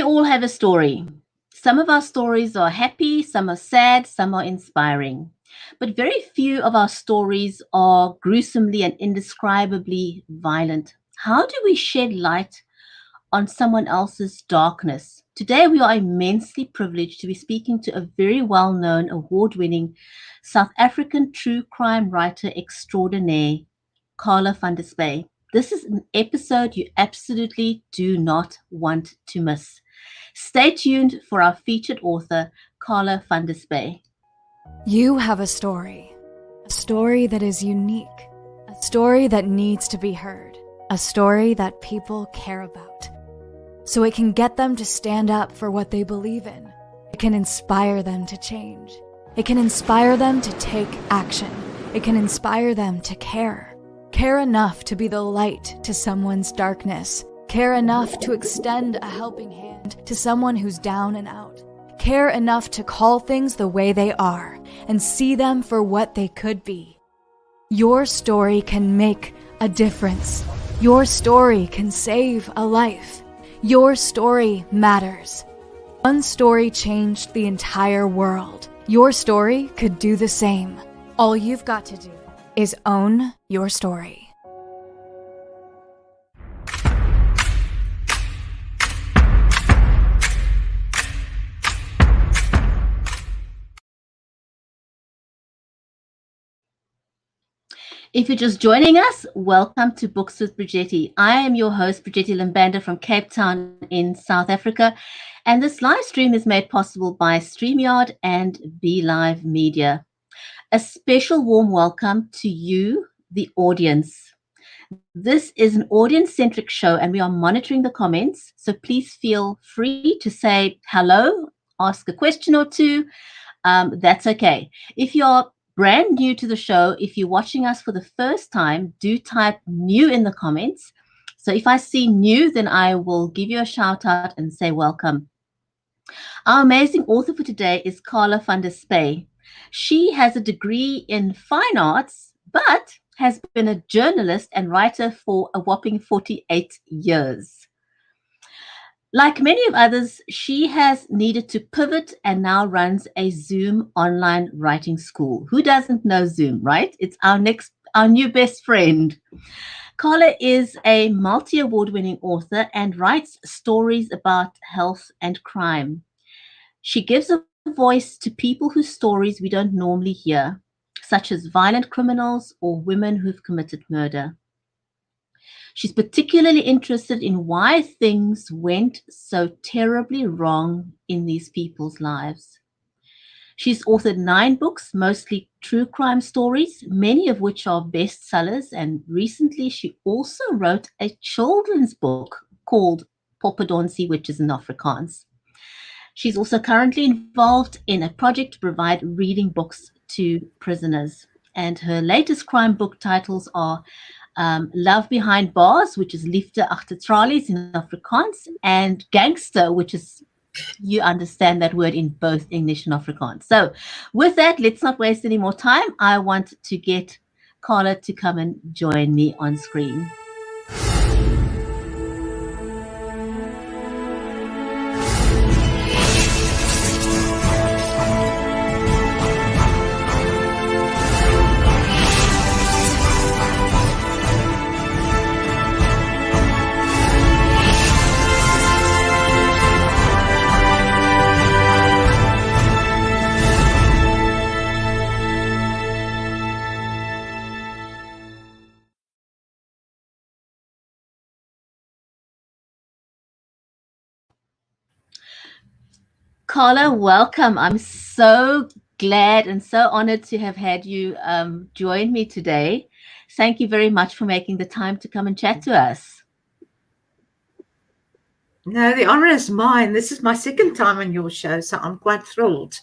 all have a story. Some of our stories are happy, some are sad, some are inspiring. But very few of our stories are gruesomely and indescribably violent. How do we shed light on someone else's darkness? Today, we are immensely privileged to be speaking to a very well known, award winning South African true crime writer extraordinaire, Carla van der Spuy. This is an episode you absolutely do not want to miss. Stay tuned for our featured author, Carla van der Spuy. You have a story that is unique, a story that needs to be heard, a story that people care about. So it can get them to stand up for what they believe in. It can inspire them to change. It can inspire them to take action. It can inspire them to care. Care enough to be the light to someone's darkness. Care enough to extend a helping hand to someone who's down and out. Care enough to call things the way they are and see them for what they could be. Your story can make a difference. Your story can save a life. Your story matters. One story changed the entire world. Your story could do the same. All you've got to do is own your story. If you're just joining us, welcome to Books with Brigetti. I am your host, Brigetti Limbanda from Cape Town in South Africa, and this live stream is made possible by StreamYard and BeLive Media. A special warm welcome to you, the audience. This is an audience-centric show, and we are monitoring the comments, so please feel free to say hello, ask a question or two. That's okay. If you're brand new to the show, if you're watching us for the first time, do type new in the comments. So if I see new, then I will give you a shout out and say welcome. Our amazing author for today is Carla van der Spuy. She has a degree in fine arts, but has been a journalist and writer for a whopping 48 years. Like many of others, she has needed to pivot and now runs a Zoom online writing school. Who doesn't know Zoom, right? It's our new best friend. Carla is a multi-award winning author and writes stories about health and crime. She gives a voice to people whose stories we don't normally hear, such as violent criminals or women who've committed murder. She's particularly interested in why things went so terribly wrong in these people's lives. She's authored 9 books, mostly true crime stories, many of which are bestsellers. And recently she also wrote a children's book called Poppedonsie, which is in Afrikaans. She's also currently involved in a project to provide reading books to prisoners. And her latest crime book titles are Love Behind Bars, which is Liefde, agter tralies in Afrikaans, and Gangster, which is, you understand that word in both English and Afrikaans. So with that, let's not waste any more time. I want to get Carla to come and join me on screen. Carla, welcome. I'm so glad and so honored to have had you join me today. Thank you very much for making the time to come and chat to us. No, the honor is mine. This is my second time on your show, so I'm quite thrilled.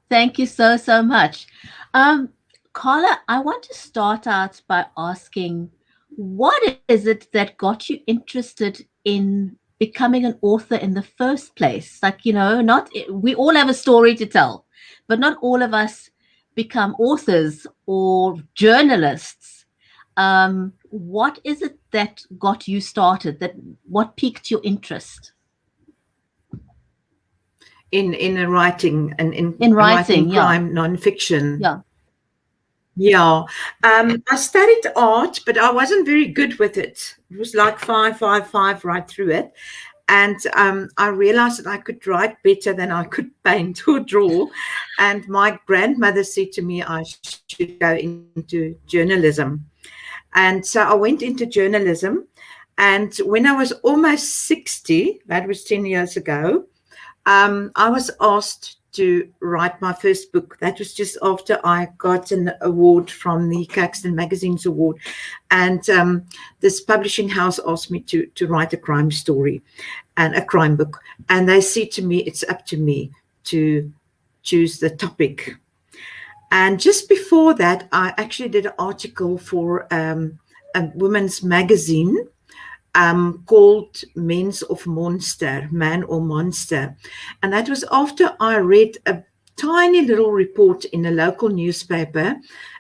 Thank you so much. Carla, I want to start out by asking, what is it that got you interested in becoming an author in the first place? Like, we all have a story to tell, but not all of us become authors or journalists. What is it that got you started? What piqued your interest? in a writing and In writing writing, yeah. crime nonfiction. Yeah. Yeah. I studied art, but I wasn't very good with it. It was like 5 right through it. And I realized that I could write better than I could paint or draw. And my grandmother said to me I should go into journalism. And so I went into journalism. And when I was almost 60, that was 10 years ago, I was asked to write my first book. That was just after I got an award from the Caxton Magazine's award. And this publishing house asked me to write a crime story and a crime book. And they said to me, it's up to me to choose the topic. And just before that, I actually did an article for a women's magazine called Men's of Monster, Man or Monster. And that was after I read a tiny little report in a local newspaper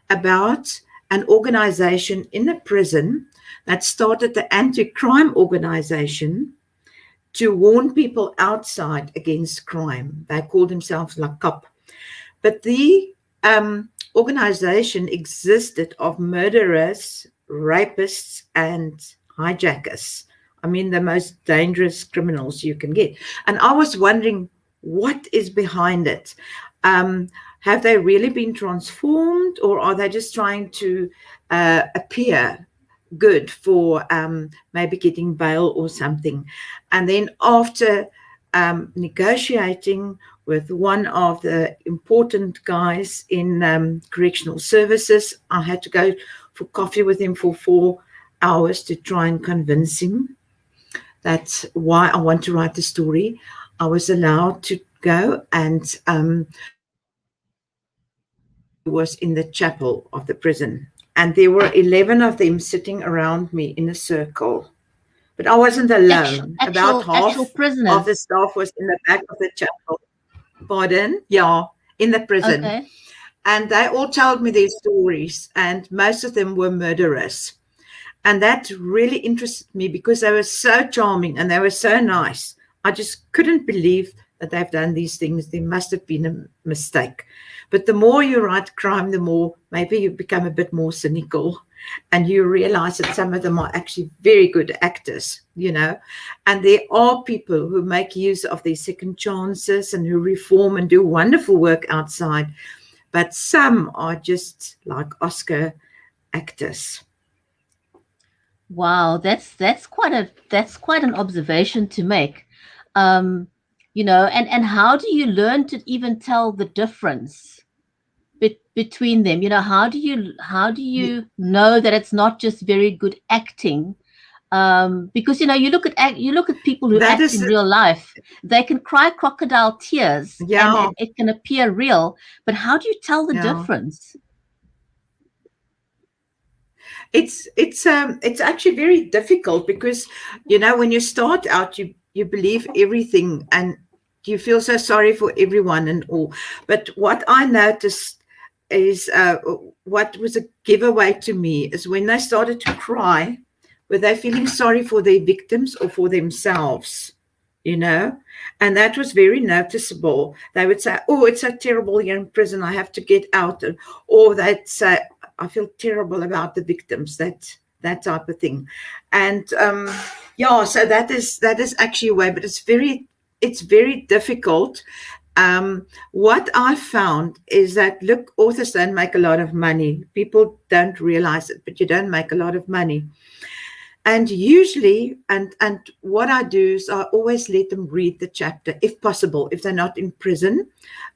about an organization in a prison that started the anti-crime organization to warn people outside against crime. They called themselves La Cop. But the organization existed of murderers, rapists, and hijackers. I mean, the most dangerous criminals you can get. And I was wondering, what is behind it? Have they really been transformed, or are they just trying to appear good for maybe getting bail or something? And then after negotiating with one of the important guys in correctional services, I had to go for coffee with him for 4 hours to try and convince him that's why I want to write the story. I was allowed to go, and was in the chapel of the prison, and there were 11 of them sitting around me in a circle, but I wasn't alone. About half prisoners. of the staff was in the back of the chapel. Pardon? Yeah, in the prison. Okay. And they all told me their stories, and most of them were murderers. And that really interested me because they were so charming and they were so nice. I just couldn't believe that they've done these things. There must have been a mistake. But the more you write crime, the more maybe you become a bit more cynical, and you realize that some of them are actually very good actors, you know. And there are people who make use of their second chances and who reform and do wonderful work outside. But some are just like Oscar actors. Wow, that's quite an observation to make. You know, and how do you learn to even tell the difference between them? You know, how do you know that it's not just very good acting? Because you know, you look at people who act in real life. They can cry crocodile tears, and it can appear real. But how do you tell the difference? It's actually very difficult because, you know, when you start out, you believe everything and you feel so sorry for everyone and all. But what I noticed is what was a giveaway to me is when they started to cry, were they feeling sorry for their victims or for themselves, you know? And that was very noticeable. They would say, oh, it's so terrible here in prison, I have to get out. Or they'd say, I feel terrible about the victims, that type of thing. And so that is actually a way, but it's very difficult. What I found is that, look, authors don't make a lot of money. People don't realize it, but you don't make a lot of money. And usually, and what I do is I always let them read the chapter, if possible, if they're not in prison,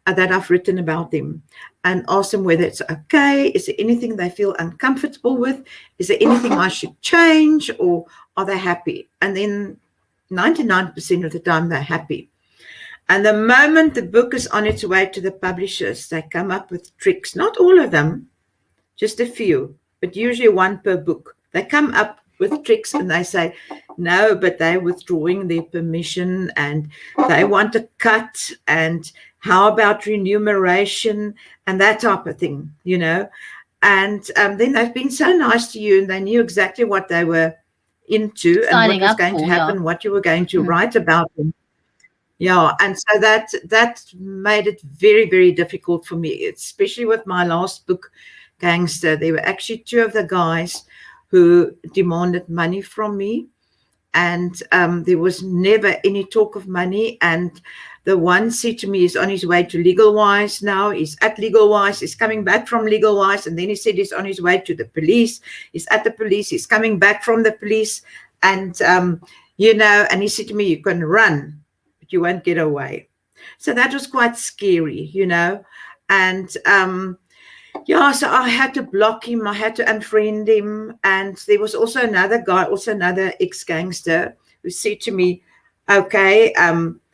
that I've written about them, and ask them whether it's okay. Is there anything they feel uncomfortable with? Is there anything I should change, or are they happy? And then 99% of the time they're happy. And the moment the book is on its way to the publishers, they come up with tricks. Not all of them, just a few, but usually one per book. They come up with tricks and they say, no, but they're withdrawing their permission and they want a cut, and how about remuneration and that type of thing, you know. And then they've been so nice to you and they knew exactly what they were into and what was going to happen, what you were going to write about them. Yeah, and so that made it very, very difficult for me, especially with my last book, Gangster. There were actually two of the guys who demanded money from me, and there was never any talk of money. And the one said to me, he's on his way to Legal Wise now. He's at Legal Wise. He's coming back from Legal Wise, and then he said he's on his way to the police. He's at the police. He's coming back from the police, and and he said to me, "You can run, but you won't get away." So that was quite scary, and yeah, so I had to block him. I had to unfriend him. And there was also another guy, also another ex-gangster, who said to me, okay,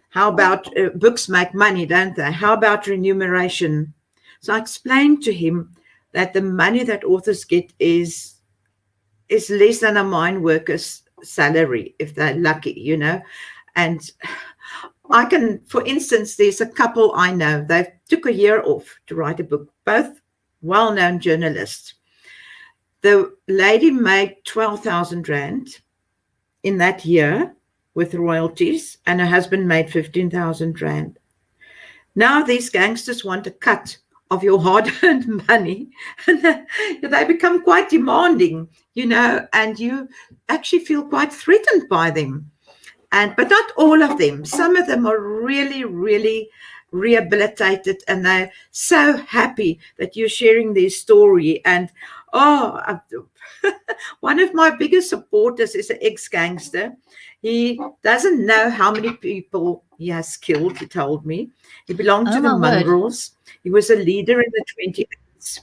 how about books make money, don't they? How about remuneration? So I explained to him that the money that authors get is less than a mine worker's salary, if they're lucky, And I can, for instance, there's a couple I know, they took a year off to write a book, both well-known journalists. The lady made 12,000 rand in that year with royalties, and her husband made 15,000 rand. Now these gangsters want a cut of your hard-earned money, and they become quite demanding, and you actually feel quite threatened by them. But not all of them. Some of them are really, really rehabilitated, and they're so happy that you're sharing their story. And one of my biggest supporters is an ex-gangster. He doesn't know how many people he has killed, he told me. He belonged to the Mongrels. He was a leader in the 28s.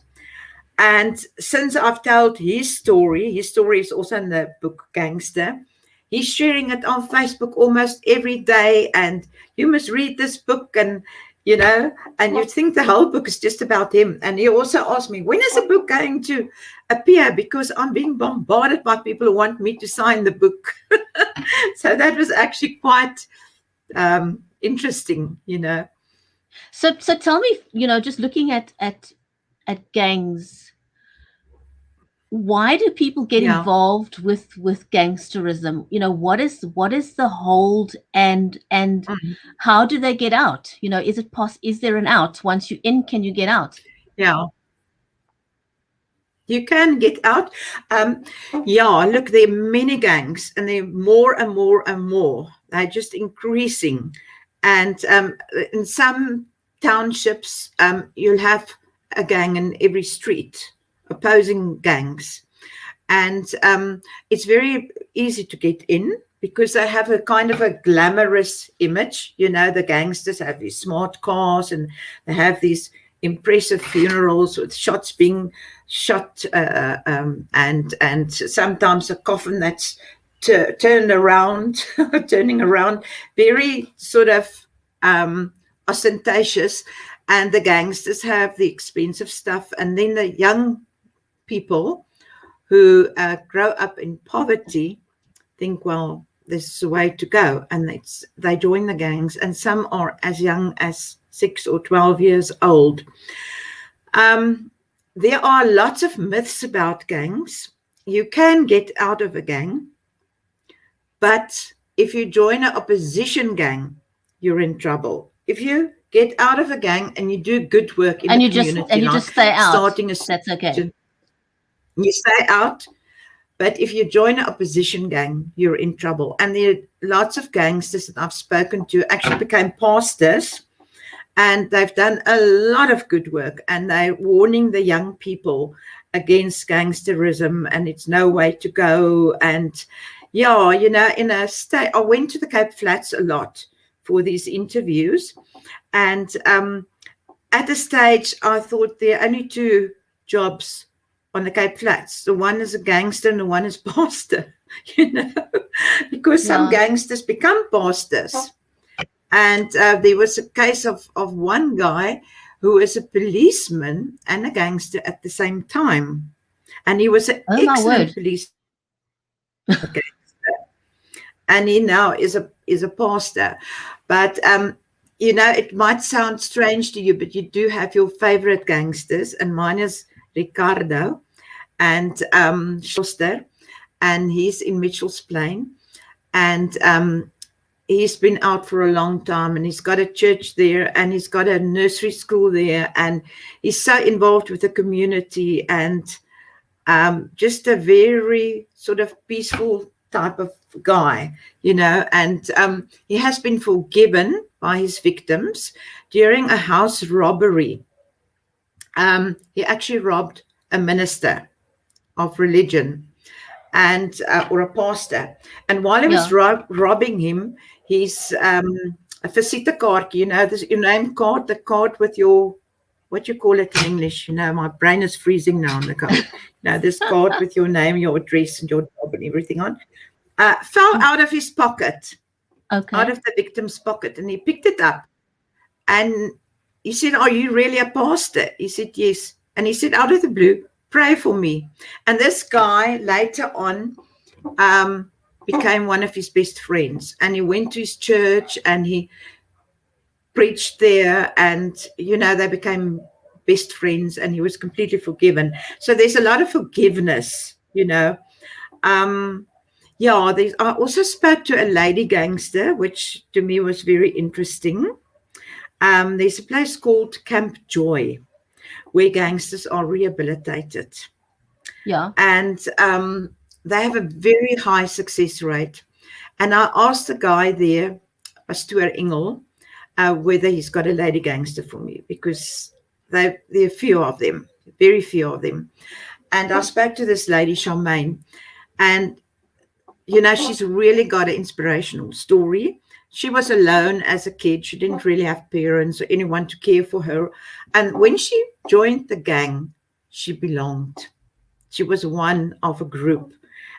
And since I've told his story is also in the book Gangster. He's sharing it on Facebook almost every day, and you must read this book, and and you think the whole book is just about him. And he also asked me, when is the book going to appear? Because I'm being bombarded by people who want me to sign the book. So that was actually quite interesting, So tell me, just looking at gangs, why do people get involved with gangsterism? What is the hold, and how do they get out? Is there an out? Once you're in, can you get out? Yeah, you can get out. Look, there are many gangs, and they're more and more and more. They're just increasing. And in some townships, you'll have a gang in every street, opposing gangs. And it's very easy to get in because they have a kind of a glamorous image. The gangsters have these smart cars, and they have these impressive funerals with shots being shot, and sometimes a coffin that's turning around, very sort of ostentatious. And the gangsters have the expensive stuff, and then the young people who grow up in poverty think, well, this is a way to go, and they join the gangs, and some are as young as 6 or 12 years old. There are lots of myths about gangs. You can get out of a gang, but if you join an opposition gang, you're in trouble. If you get out of a gang and you do good work in the community, and you just stay out, starting a that's okay. You stay out. But if you join an opposition gang, you're in trouble. And there are lots of gangsters that I've spoken to actually became pastors, and they've done a lot of good work, and they're warning the young people against gangsterism, and it's no way to go. And in a state, I went to the Cape Flats a lot for these interviews. And at a stage, I thought there are only two jobs on the Cape Flats. The one is a gangster and the one is pastor, because some gangsters become pastors. And there was a case of one guy who was a policeman and a gangster at the same time. And he was an excellent police gangster. And he now is a pastor. But it might sound strange to you, but you do have your favorite gangsters, and mine is Ricardo and Schuster, and he's in Mitchell's Plain. And he's been out for a long time, and he's got a church there, and he's got a nursery school there, and he's so involved with the community, and just a very sort of peaceful type of guy, and he has been forgiven by his victims during a house robbery. He actually robbed a minister of religion, and or a pastor. And while he was robbing him, he's a visitekaartjie, this your name card, the card with your, what you call it in English, my brain is freezing now on the card. This card with your name, your address, and your job and everything on, fell out of his pocket, out of the victim's pocket, and he picked it up, and he said, "Are you really a pastor?" He said, "Yes." And he said, out of the blue, "Pray for me." And this guy later on became one of his best friends, and he went to his church and he preached there, and they became best friends, and he was completely forgiven. So there's a lot of forgiveness. I also spoke to a lady gangster, which to me was very interesting. There's a place called Camp Joy, where gangsters are rehabilitated. And they have a very high success rate. And I asked the guy there, Pastoor Engel, whether he's got a lady gangster for me, because there are few of them, very few of them. And I spoke to this lady, Charmaine, and she's really got an inspirational story. She was alone as a kid. She didn't really have parents or anyone to care for her. And when she joined the gang, she belonged. She was one of a group.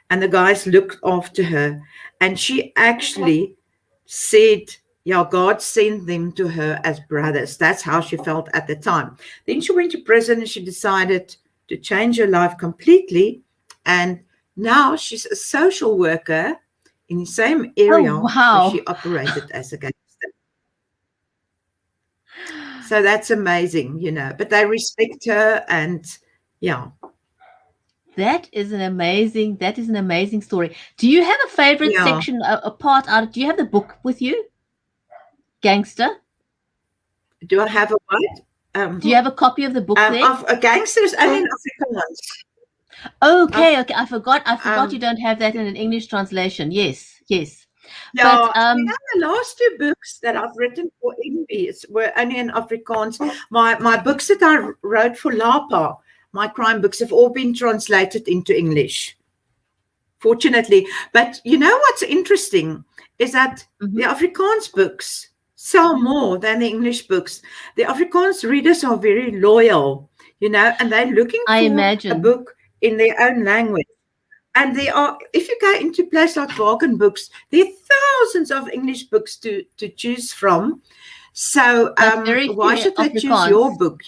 And the guys looked after her. And she actually said, God sent them to her as brothers. That's how she felt at the time. Then she went to prison, and she decided to change her life completely. And now she's a social worker in the same area where she operated as a gangster. So that's amazing, but they respect her, and That is an amazing story. Do you have a favorite section, a part out? Do you have the book with you? Gangster? Do I have a what? Do you have a copy of the book there? Of a Gangster is only in Afrikaans. Okay. I forgot you don't have that in an English translation. Yes. Yeah, but, the last two books that I've written for English were only in Afrikaans. My books that I wrote for Lapa, my crime books, have all been translated into English, fortunately. But what's interesting is that the Afrikaans books sell more than the English books. The Afrikaans readers are very loyal, and they're looking for a book in their own language. And there are, if you go into a place like Bargain Books, there are thousands of English books to choose from. So why should they choose your book,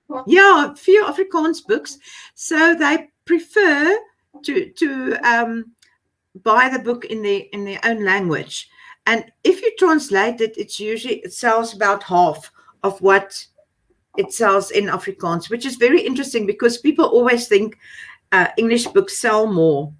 But, few Afrikaans books. So they prefer to buy the book in their own language. And if you translate it, it sells about half of what it sells in Afrikaans, which is very interesting, because people always think English books sell more.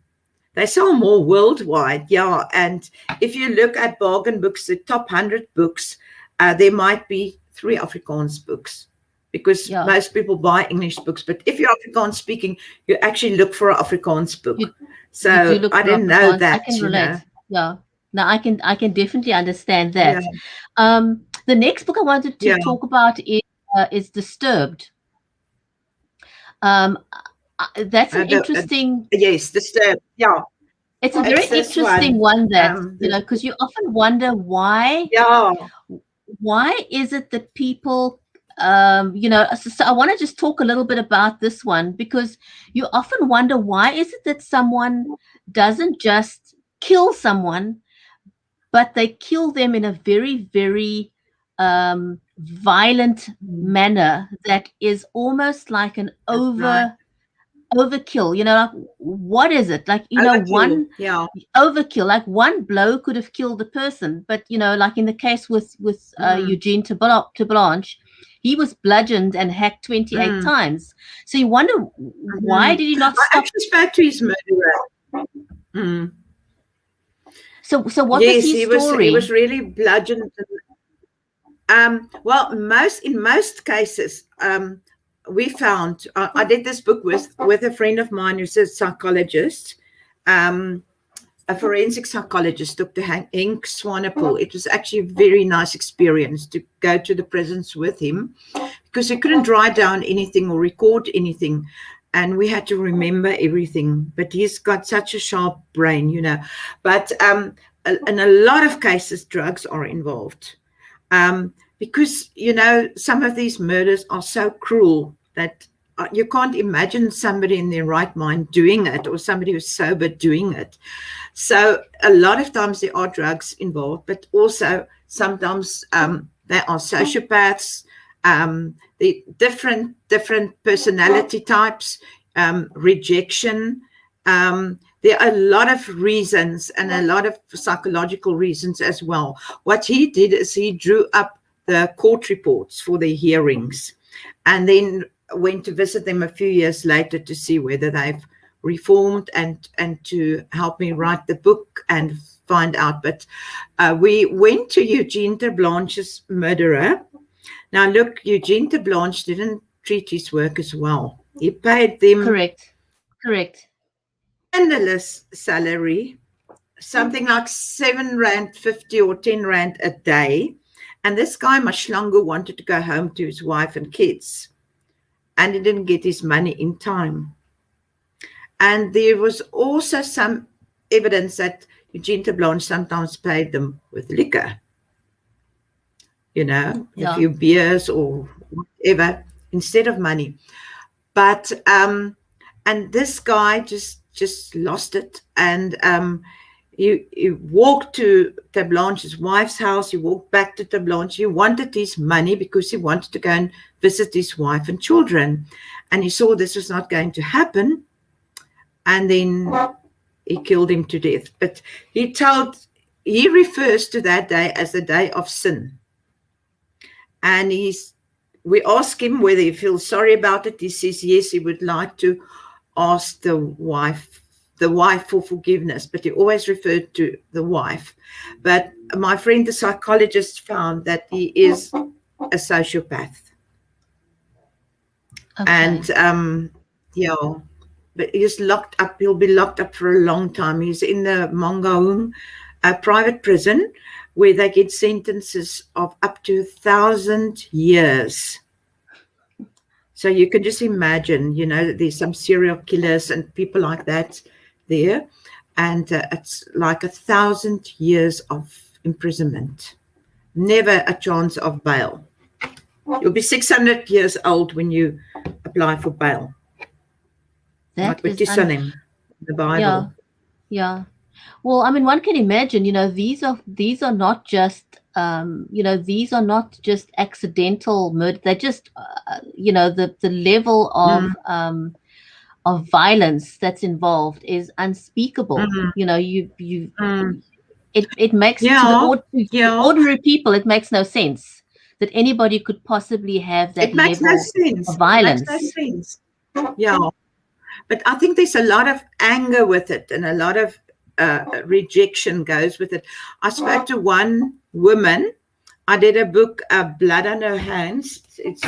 They sell more worldwide, and if you look at Bargain Books, the top 100 books, there might be 3 Afrikaans books, because most people buy English books. But if you're Afrikaans speaking, you actually look for an Afrikaans book. So I didn't know that. I can relate. No, I can definitely understand that. The next book I wanted to talk about is Disturbed. That's an interesting. Yes, Disturbed. Yeah, it's a very interesting one that because you often wonder why. Why is it that people, so I want to just talk a little bit about this one, because you often wonder, why is it that someone doesn't just kill someone, but they kill them in a very, very violent manner that is almost like an overkill, like, what is it? Like, overkill, overkill, like one blow could have killed the person, but like in the case with Eugene Blanche, he was bludgeoned and hacked 28 times. So you wonder, why did he not stop? I actually spoke to his murderer. So what was Yes, his he was story? really bludgeoned. Well, in most cases, we found. I did this book with a friend of mine who's a psychologist, um, a forensic psychologist, Dr. Henk Swanepoel. It was actually a very nice experience to go to the prisons with him, because he couldn't write down anything or record anything, and we had to remember everything. But he's got such a sharp brain, you know. But in a lot of cases, drugs are involved, because, you know, some of these murders are so cruel that you can't imagine somebody in their right mind doing it, or somebody who's sober doing it. So a lot of times there are drugs involved, but also sometimes there are sociopaths, the different personality types, rejection. There are a lot of reasons, and a lot of psychological reasons as well. What he did is he drew up the court reports for the hearings, and then went to visit them a few years later to see whether they've reformed, and to help me write the book and find out. But we went to Eugene Terblanche's murderer. Now look, Eugene Terblanche didn't treat his workers well. He paid them Correct. scandalous salary, something like R7.50 or R10 a day. And this guy, Mashlangu, wanted to go home to his wife and kids, and he didn't get his money in time. And there was also some evidence that Eugene Terblanche sometimes paid them with liquor, you know, a few beers or whatever, instead of money. But and this guy just lost it, and he walked to Terblanche's wife's house. He walked back to Terblanche. He wanted his money because he wanted to go and visit his wife and children, and he saw this was not going to happen, and then he killed him to death. But he refers to that day as the day of sin, and we ask him whether he feels sorry about it. He says yes, he would like to ask the wife for forgiveness, but he always referred to the wife. But my friend, the psychologist, found that he is a sociopath. Okay. And yeah, but he's locked up. He'll be locked up for a long time. He's in the Mangaung private prison, where they get sentences of up to 1,000 years. So you can just imagine, you know, there's some serial killers and people like that there, and it's like 1,000 years of imprisonment, never a chance of bail. You'll be 600 years old when you apply for bail. That like is in the Bible. Yeah. Well, I mean, one can imagine, you know, these are not just you know, these are not just accidental murder. They're just you know, the level of violence that's involved is unspeakable. You know, it makes to the ordinary people, it makes no sense that anybody could possibly have that level of violence. It makes no sense. Yeah. But I think there's a lot of anger with it, and a lot of rejection goes with it. I spoke to one woman. I did a book, Blood on Her Hands. It's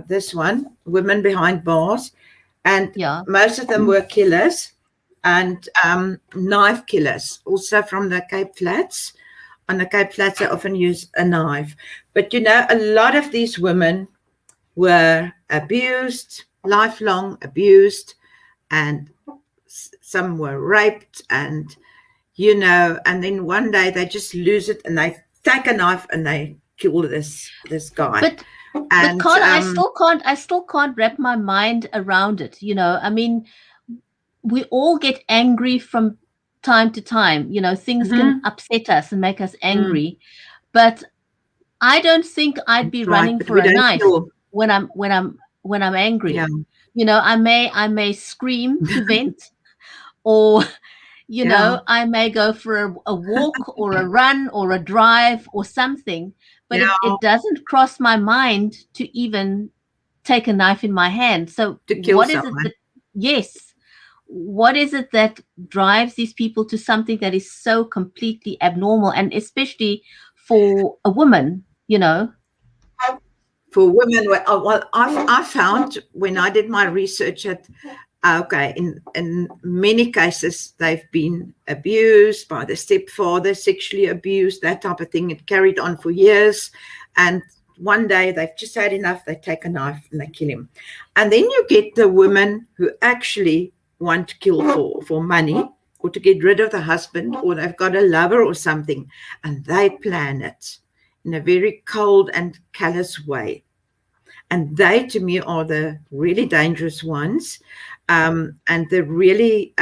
this one, Women Behind Bars. And most of them were killers and knife killers, also from the Cape Flats. On the Cape Flats, they often use a knife. But, you know, a lot of these women were abused, lifelong abused, and some were raped, and, you know, and then one day they just lose it and they take a knife and they kill this guy. But I still can't wrap my mind around it. You know, I mean, we all get angry from time to time. You know, things can upset us and make us angry, but I don't think I'd be running for a knife when I'm angry. Yeah. You know, I may scream to vent, or, you know, I may go for a walk or a run or a drive or something, but it doesn't cross my mind to even take a knife in my hand. So to kill what someone. is it? Yes. what is it that drives these people to something that is so completely abnormal, and especially for a woman, you know? For women, well, I found when I did my research that okay, in many cases they've been abused by the stepfather, sexually abused, that type of thing. It carried on for years, and one day they've just had enough. They take a knife and they kill him, and then you get the women who actually want to kill for money or to get rid of the husband, or they've got a lover or something, and they plan it in a very cold and callous way. And they, to me, are the really dangerous ones, and the really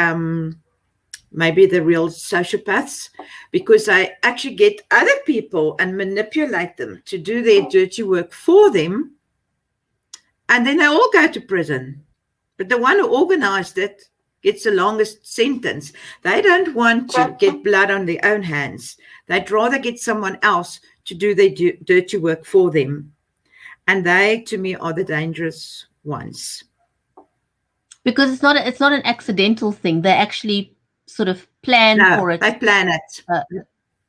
maybe the real sociopaths, because they actually get other people and manipulate them to do their dirty work for them, and then they all go to prison. But the one who organized it gets the longest sentence. They don't want to get blood on their own hands. They'd rather get someone else to do their dirty work for them. And they, to me, are the dangerous ones. Because it's not an accidental thing. They actually sort of plan for it. They plan it.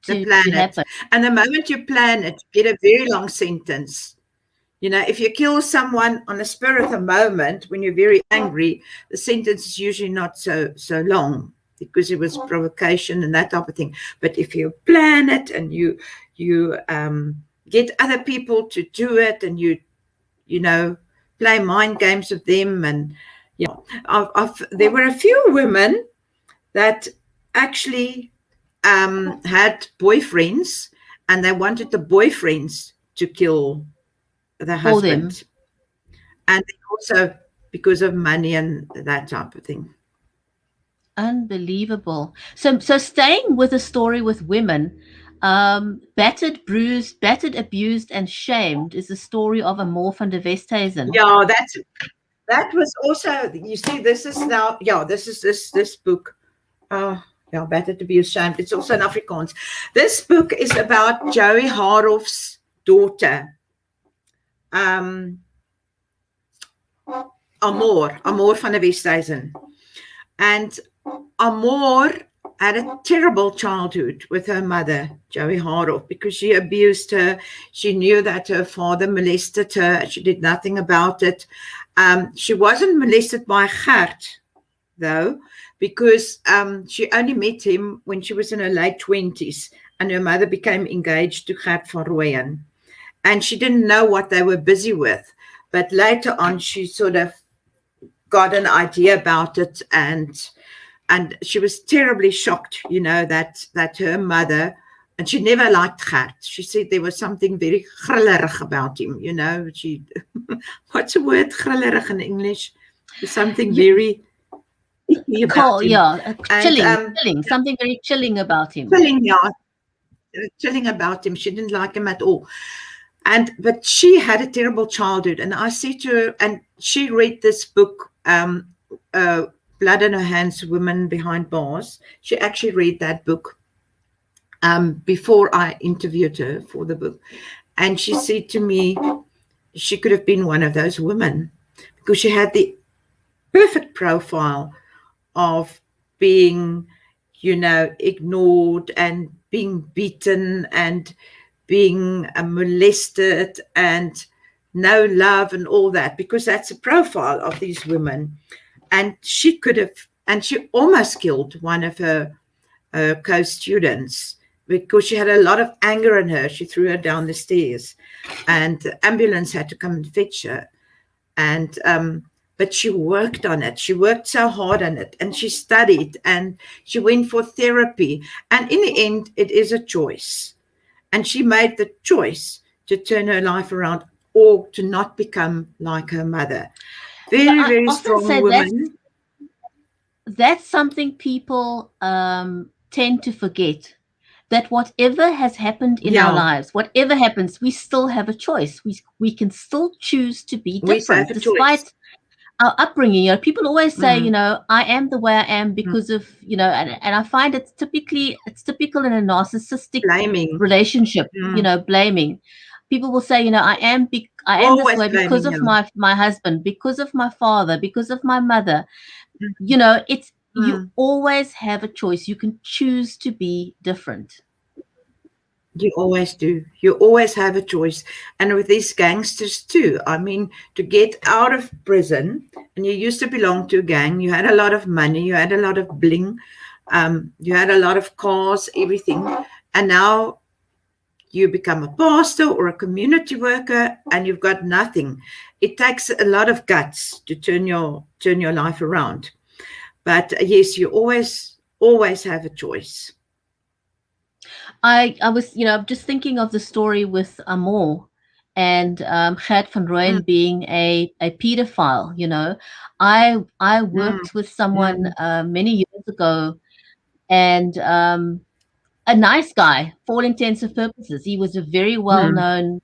They plan it. And the moment you plan it, you get a very long sentence. You know, if you kill someone on the spur of the moment when you're very angry, the sentence is usually not so long, because it was provocation and that type of thing. But if you plan it and you get other people to do it, and you know, play mind games with them, and there were a few women that actually had boyfriends, and they wanted the boyfriends to kill the husband, and also because of money and that type of thing. Unbelievable. So staying with a story with women, battered, bruised, abused, and shamed is the story of Amor van der Westhuizen. Yeah, that was also, you see, this is now, this is this book. Battered, abused, shamed. It's also in Afrikaans. This book is about Joey Haarhoff's daughter, Amor van der Westhuizen. And Amor had a terrible childhood with her mother, Joey Haarhoff, because she abused her. She knew that her father molested her. She did nothing about it. She wasn't molested by Gert, though, because she only met him when she was in her late 20s, and her mother became engaged to Gert van Rooyen. And she didn't know what they were busy with. But later on, she sort of got an idea about it, and she was terribly shocked, you know, that her mother, and she never liked Gert. She said there was something very grillerig about him, you know. What's the word, grillerig in English? Something very cool, chilling, something very chilling about him. Chilling about him. She didn't like him at all. But she had a terrible childhood, and I said to her, and she read this book, Blood on Her Hands, Women Behind Bars. She actually read that book before I interviewed her for the book. And she said to me, she could have been one of those women, because she had the perfect profile of being, you know, ignored and being beaten and being molested and no love and all that, because that's a profile of these women. And she could have, and she almost killed one of her co-students because she had a lot of anger in her. She threw her down the stairs, and the ambulance had to come and fetch her. And but she worked on it. She worked so hard on it, and she studied, and she went for therapy. And in the end, it is a choice. And she made the choice to turn her life around, or to not become like her mother. Very, very strong woman. That's something people tend to forget. That whatever has happened in our lives, whatever happens, we still have a choice. We can still choose to be different, despite our upbringing. You know, people always say, you know, I am the way I am because of, you know, and I find it's typical in a narcissistic relationship, you know, blaming. People will say, you know, I am this way because of my husband, because of my father, because of my mother. You know, it's you Mm. always have a choice. You can choose to be different. You always do. You always have a choice. And with these gangsters too. I mean, to get out of prison, and you used to belong to a gang, you had a lot of money, you had a lot of bling, you had a lot of cars, everything. And now you become a pastor or a community worker and you've got nothing. It takes a lot of guts to turn your life around. But yes, you always have a choice. I was, just thinking of the story with Amor and Gert van Mm, Rooyen being a pedophile. I mm, worked with someone mm, many years ago, and a nice guy for all intents and purposes. He was a very well mm. known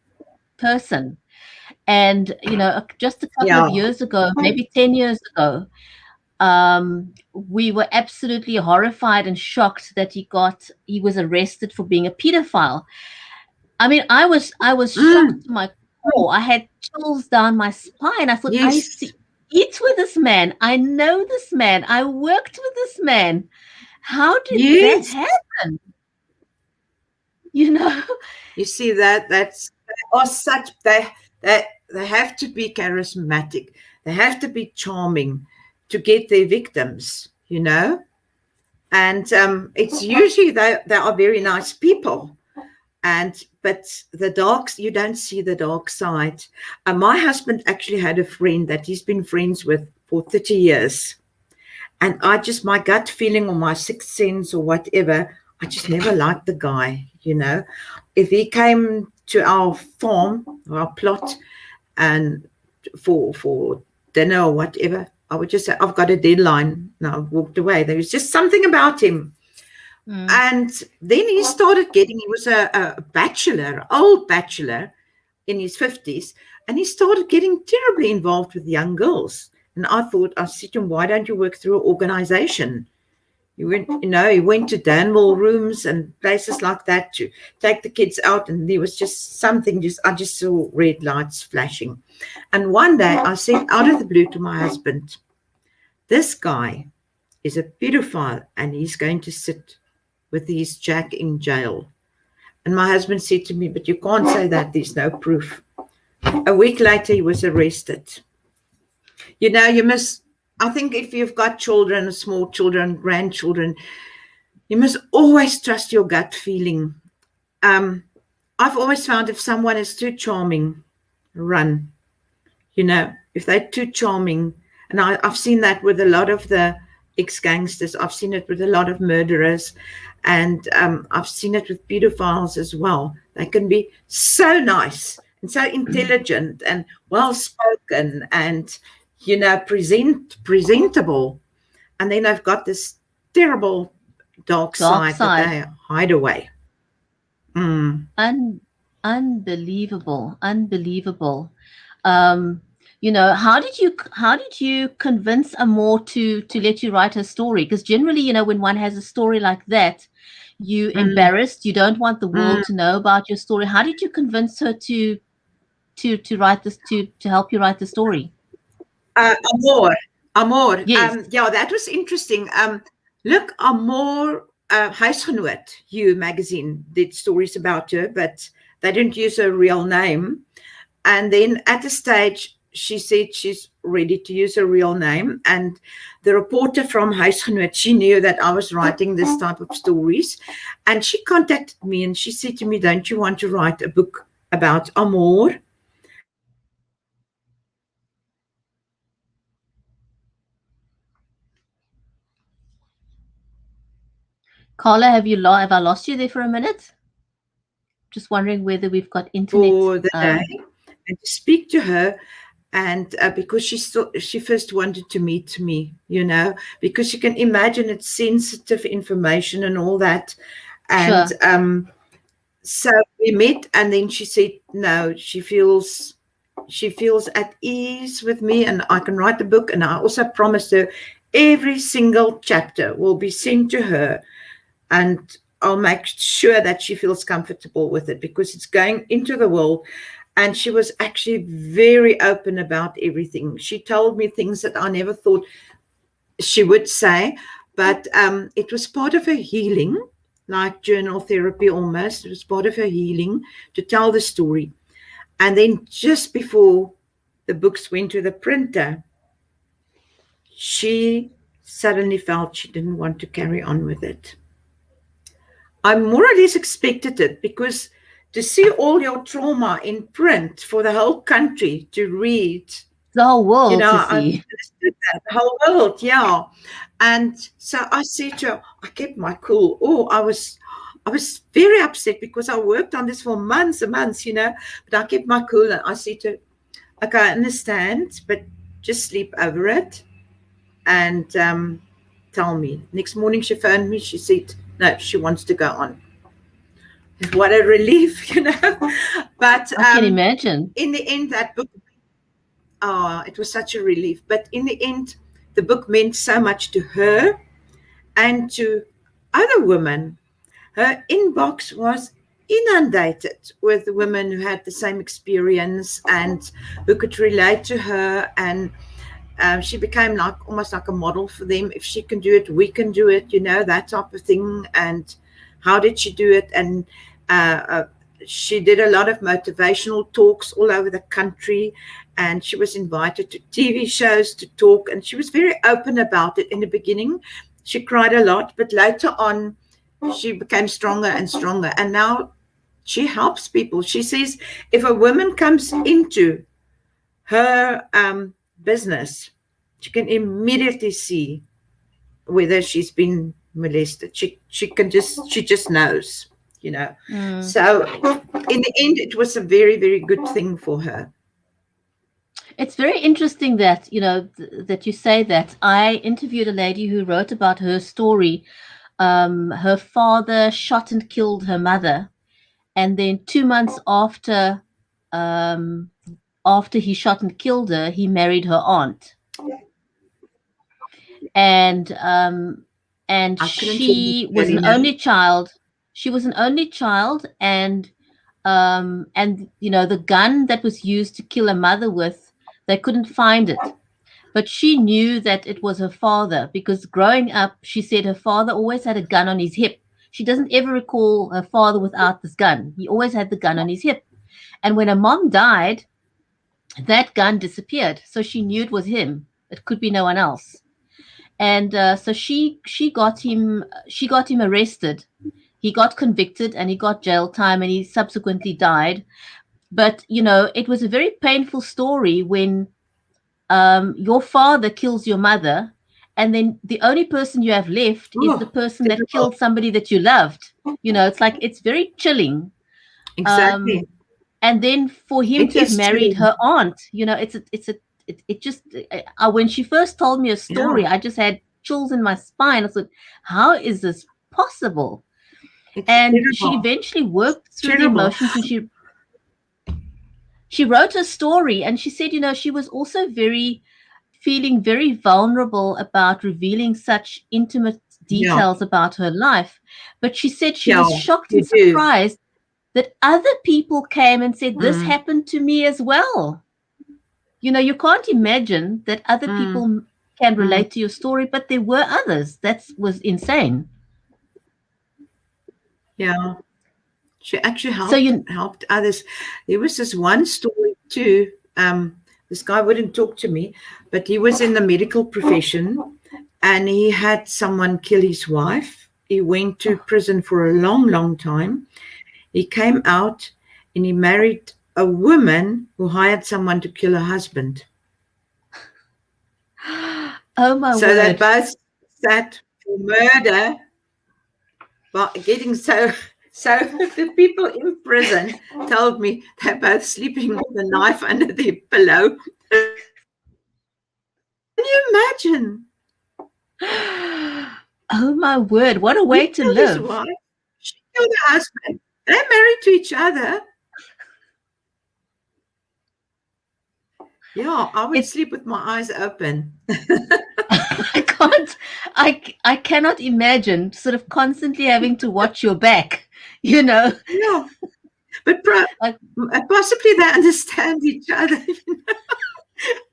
person, and just a couple of Yeah. years ago, maybe 10 years ago, we were absolutely horrified and shocked that he was arrested for being a pedophile. I mean, I was shocked Mm, to my core. I had chills down my spine. I thought, I used to yes. eat with this man. I know this man. I worked with this man. How did that Yes. happen? You know? You see that's they are such they have to be charismatic. They have to be charming to get their victims. And it's usually they are very nice people. And but you don't see the dark side. My husband actually had a friend that he's been friends with for 30 years. And my gut feeling or my sixth sense or whatever, I just never liked the guy. If he came to our farm or our plot and for dinner or whatever, I would just say, I've got a deadline. And I walked away. There was just something about him. Mm. And then he was a bachelor, old bachelor in his 50s, and he started getting terribly involved with young girls. And I said to him, why don't you work through an organization? He went to Danville rooms and places like that to take the kids out. And there was just something, I just saw red lights flashing. And one day I said out of the blue to my husband, this guy is a pedophile and he's going to sit with his Jack in jail. And my husband said to me, but you can't say that. There's no proof. A week later, he was arrested. You must, I think if you've got children, small children, grandchildren, you must always trust your gut feeling. Um, I've always found if someone is too charming, run. If they're too charming, and I've seen that with a lot of the ex-gangsters. I've seen it with a lot of murderers, and I've seen it with pedophiles as well. They can be so nice and so intelligent and well-spoken and, presentable. And then they've got this terrible dark Dark side that side. they hide away. Mm. Un Unbelievable. Unbelievable. How did you convince Amor to let you write her story? Because generally, when one has a story like that, you Mm. embarrassed, you don't want the Mm. world to know about your story. How did you convince her to write this, to help you write the story? Amor, Amor. Yes. Yeah, that was interesting. Look, Amor, Huisgenoot, You magazine did stories about her, but they didn't use her real name. And then at the stage, she said she's ready to use her real name. And the reporter from Huisgenoot, she knew that I was writing this type of stories. And she contacted me and she said to me, don't you want to write a book about Amor? Carla, have I lost you there for a minute? Just wondering whether we've got internet. For the day and to speak to her. And because she first wanted to meet me, because you can imagine it's sensitive information and all that. And Sure. so we met, and then she said, no, she feels at ease with me, and I can write the book. And I also promised her every single chapter will be sent to her, and I'll make sure that she feels comfortable with it because it's going into the world. And she was actually very open about everything. She told me things that I never thought. she would say, but it was part of her healing, like journal therapy almost. It was part of her healing to tell the story. And then just before the books went to the printer, she suddenly felt she didn't want to carry on with it. I more or less expected it, because to see all your trauma in print for the whole country to read, The whole world to I see. understood that. The whole world, yeah. And so I said to her, I kept my cool. Oh, I was very upset because I worked on this for months and months, but I kept my cool, and I said to her, okay, I understand, but just sleep over it and tell me. Next morning she phoned me, she said, no, she wants to go on. What a relief, But I can imagine. in the end, that book, it was such a relief. But in the end, the book meant so much to her and to other women. Her inbox was inundated with women who had the same experience and who could relate to her. And she became almost like a model for them. If she can do it, we can do it, that type of thing. And how did she do it? And she did a lot of motivational talks all over the country, and she was invited to TV shows to talk, and she was very open about it. In the beginning, she cried a lot, but later on, she became stronger and stronger, and now she helps people. She says if a woman comes into her business, she can immediately see whether she's been molested. She just knows, So in the end, it was a very, very good thing for her. It's very interesting that, that you say that. I interviewed a lady who wrote about her story. Her father shot and killed her mother. And then 2 months after he shot and killed her, he married her aunt. And she was an only child. She was an only child, and the gun that was used to kill her mother with, they couldn't find it. But she knew that it was her father, because growing up, she said her father always had a gun on his hip. She doesn't ever recall her father without this gun. He always had the gun on his hip. And when her mom died, that gun disappeared. So she knew it was him. It could be no one else. And so she got him arrested. He got convicted and he got jail time, and he subsequently died. But, it was a very painful story when your father kills your mother, and then the only person you have left is the person that killed somebody that you loved. It's very chilling. Exactly. And then for him to have married her aunt, when she first told me a story, I just had chills in my spine. I thought, how is this possible? It's terrible. She eventually worked through the emotions, and she wrote a story, and she said, she was also feeling very vulnerable about revealing such intimate details about her life. But she said she was shocked and surprised that other people came and said, this happened to me as well. You can't imagine that other people can relate to your story, but there were others. That was insane. Yeah. She actually helped others. There was this one story too. This guy wouldn't talk to me, but he was in the medical profession, and he had someone kill his wife. He went to prison for a long, long time. He came out and he married a woman who hired someone to kill her husband. Oh my word. So they both sat for murder, but getting so the people in prison told me they're both sleeping with a knife under their pillow. Can you imagine? Oh my word, what a way to live. His wife, she killed her husband. They're married to each other. Yeah, I would sleep with my eyes open. I cannot imagine sort of constantly having to watch your back, Yeah. But possibly they understand each other.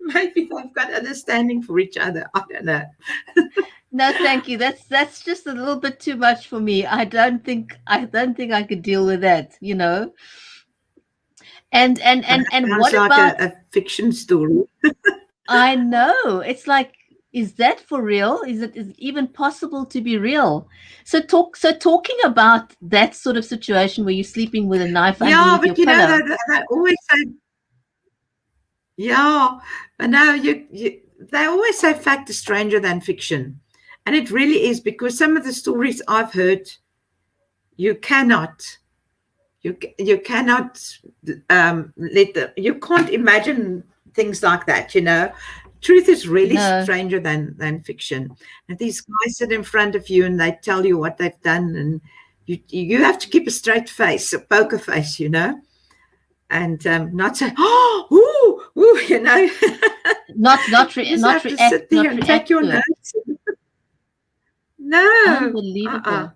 Maybe they've got understanding for each other. I don't know. No, thank you. That's just a little bit too much for me. I don't think I could deal with that, you know. And Sounds what like about, a fiction story. I know. It's like, is that for real? Is it even possible to be real? So talking about that sort of situation where you're sleeping with a knife Yeah, underneath your but you know, pillow. they always say, yeah, but no, they always say fact is stranger than fiction. And it really is, because some of the stories I've heard, you cannot, you cannot you can't imagine things like that, you know. Truth is really No, stranger than fiction. And these guys sit in front of you and they tell you what they've done, and you have to keep a straight face, a poker face, you know, and not say, oh, ooh, ooh, you know. You just not have to react, sit there not and take react your to it. notes. No, Unbelievable.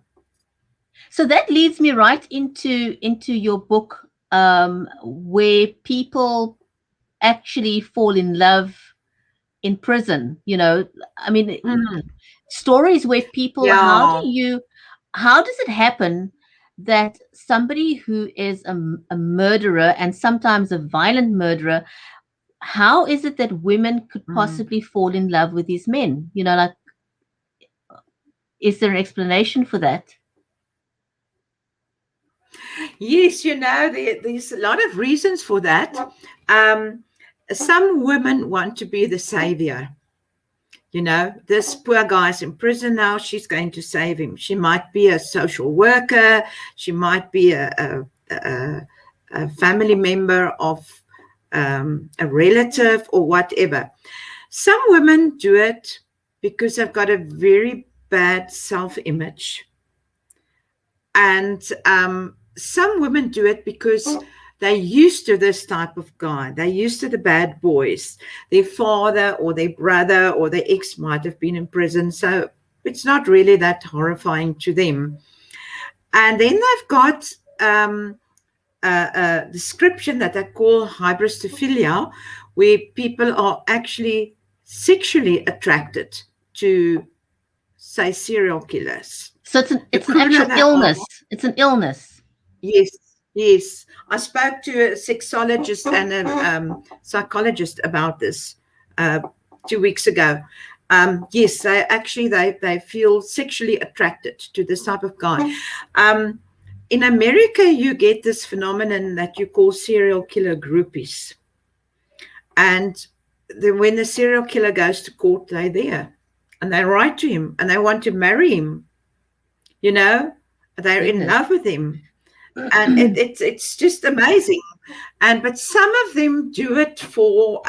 So that leads me right into your book, where people actually fall in love in prison. You know, I mean, Mm, stories where people, yeah. how does it happen that somebody who is a murderer, and sometimes a violent murderer, how is it that women could Mm. possibly fall in love with these men? You know, like, is there an explanation for that? Yes, you know, there's a lot of reasons for that. Um, some women want to be the savior. You know, this poor guy's in prison now. She's going to save him. She might be a social worker. She might be a family member of a relative or whatever. Some women do it because they've got a very bad self image. And some women do it because they're used to this type of guy. They're used to the bad boys. Their father or their brother or their ex might have been in prison. So it's not really that horrifying to them. And then they've got a description that they call hybristophilia, where people are actually sexually attracted to, say, serial killers. So it's an The it's an cooler actual they are, illness. It's an illness. yes, yes. I spoke to a sexologist and a psychologist about this 2 weeks ago. Yes, they feel sexually attracted to this type of guy. Um, in America, you get this phenomenon that you call serial killer groupies, and when the serial killer goes to court, they're there, and they write to him, and they want to marry him. You know, they're in Goodness. love with him, and it's just amazing. And but some of them do it for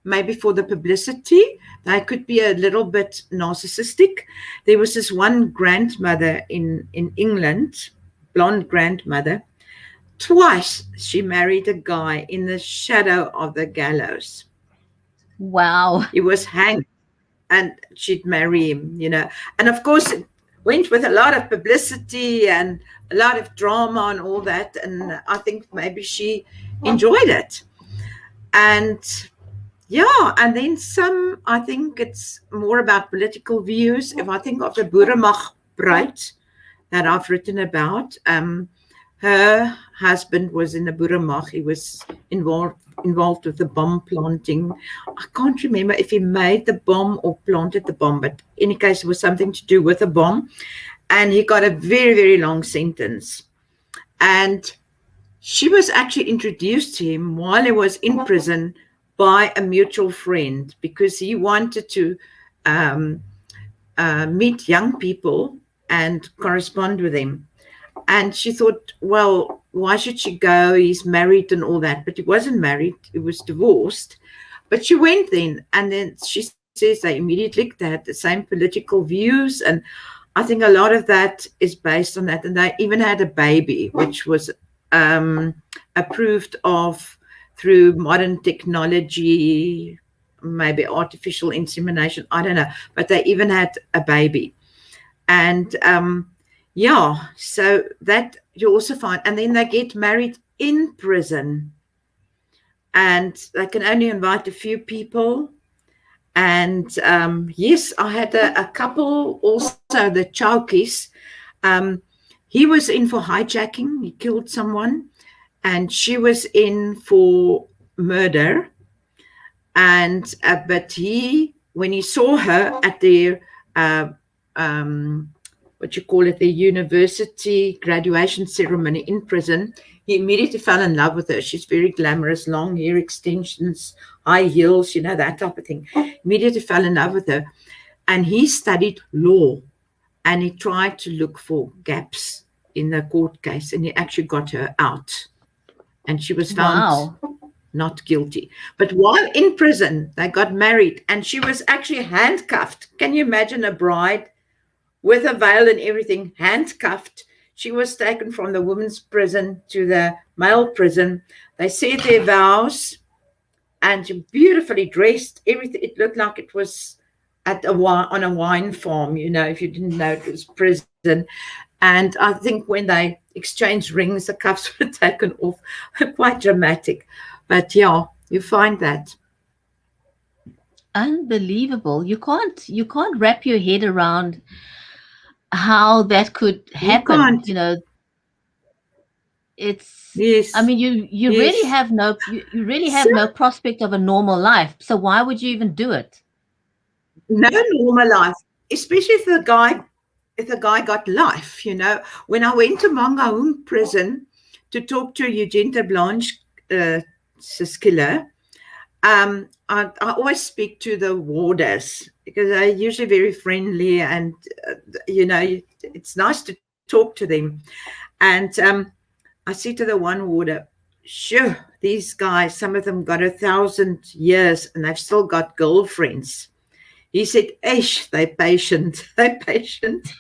maybe for the publicity. They could be a little bit narcissistic. There was this one grandmother in England, blonde grandmother. Twice she married a guy in the shadow of the gallows. Wow. He was hanged, and she'd marry him, you know. And of course, it went with a lot of publicity and a lot of drama and all that. And I think maybe she enjoyed it. And yeah, and then some, I think it's more about political views. If I think of the Boerenmag Bruid that I've written about, her husband was in the Boerenmag. He was involved with the bomb planting. I can't remember if he made the bomb or planted the bomb, but in any case, it was something to do with a bomb. And he got a very, very long sentence. And she was actually introduced to him while he was in prison by a mutual friend, because he wanted to um, meet young people and correspond with them. And she thought, well, why should she go? He's married and all that. But he wasn't married, he was divorced. But she went then, and then she says they immediately they had the same political views. And I think a lot of that is based on that. And they even had a baby, which was approved of through modern technology, maybe artificial insemination, I don't know. But they even had a baby. And yeah, so that you also find, and then they get married in prison. and they can only invite a few people. And yes, I had a couple also, the Chowkies. Um, he was in for hijacking, he killed someone, and she was in for murder. And but he, when he saw her at the uh, um, what you call it, the university graduation ceremony in prison, he immediately fell in love with her. She's very glamorous, long hair extensions, high heels, that type of thing. Immediately fell in love with her. And he studied law, and he tried to look for gaps in the court case, and he actually got her out. And she was found Wow. not guilty. But while in prison, they got married, and she was actually handcuffed. Can you imagine a bride with a veil and everything, handcuffed? She was taken from the women's prison to the male prison. They said their vows, and beautifully dressed. Everything, it looked like it was on a wine farm. If you didn't know it was prison. And I think when they exchanged rings, the cuffs were taken off. Quite dramatic. But yeah, you find that. Unbelievable. You can't wrap your head around how that could You happen. can't. It's I Yes. mean you really Yes. have you really So have no prospect of a normal life. So why would you even do it? no normal life, especially if the guy got life. When I went to Mangaung prison to talk to Eugene de Blanche, Siskiller, I always speak to the warders because they're usually very friendly, and it's nice to talk to them. And I say to the one warder, sure, these guys, some of them got 1,000 years and they've still got girlfriends. He said, Ish, they patient. They patient.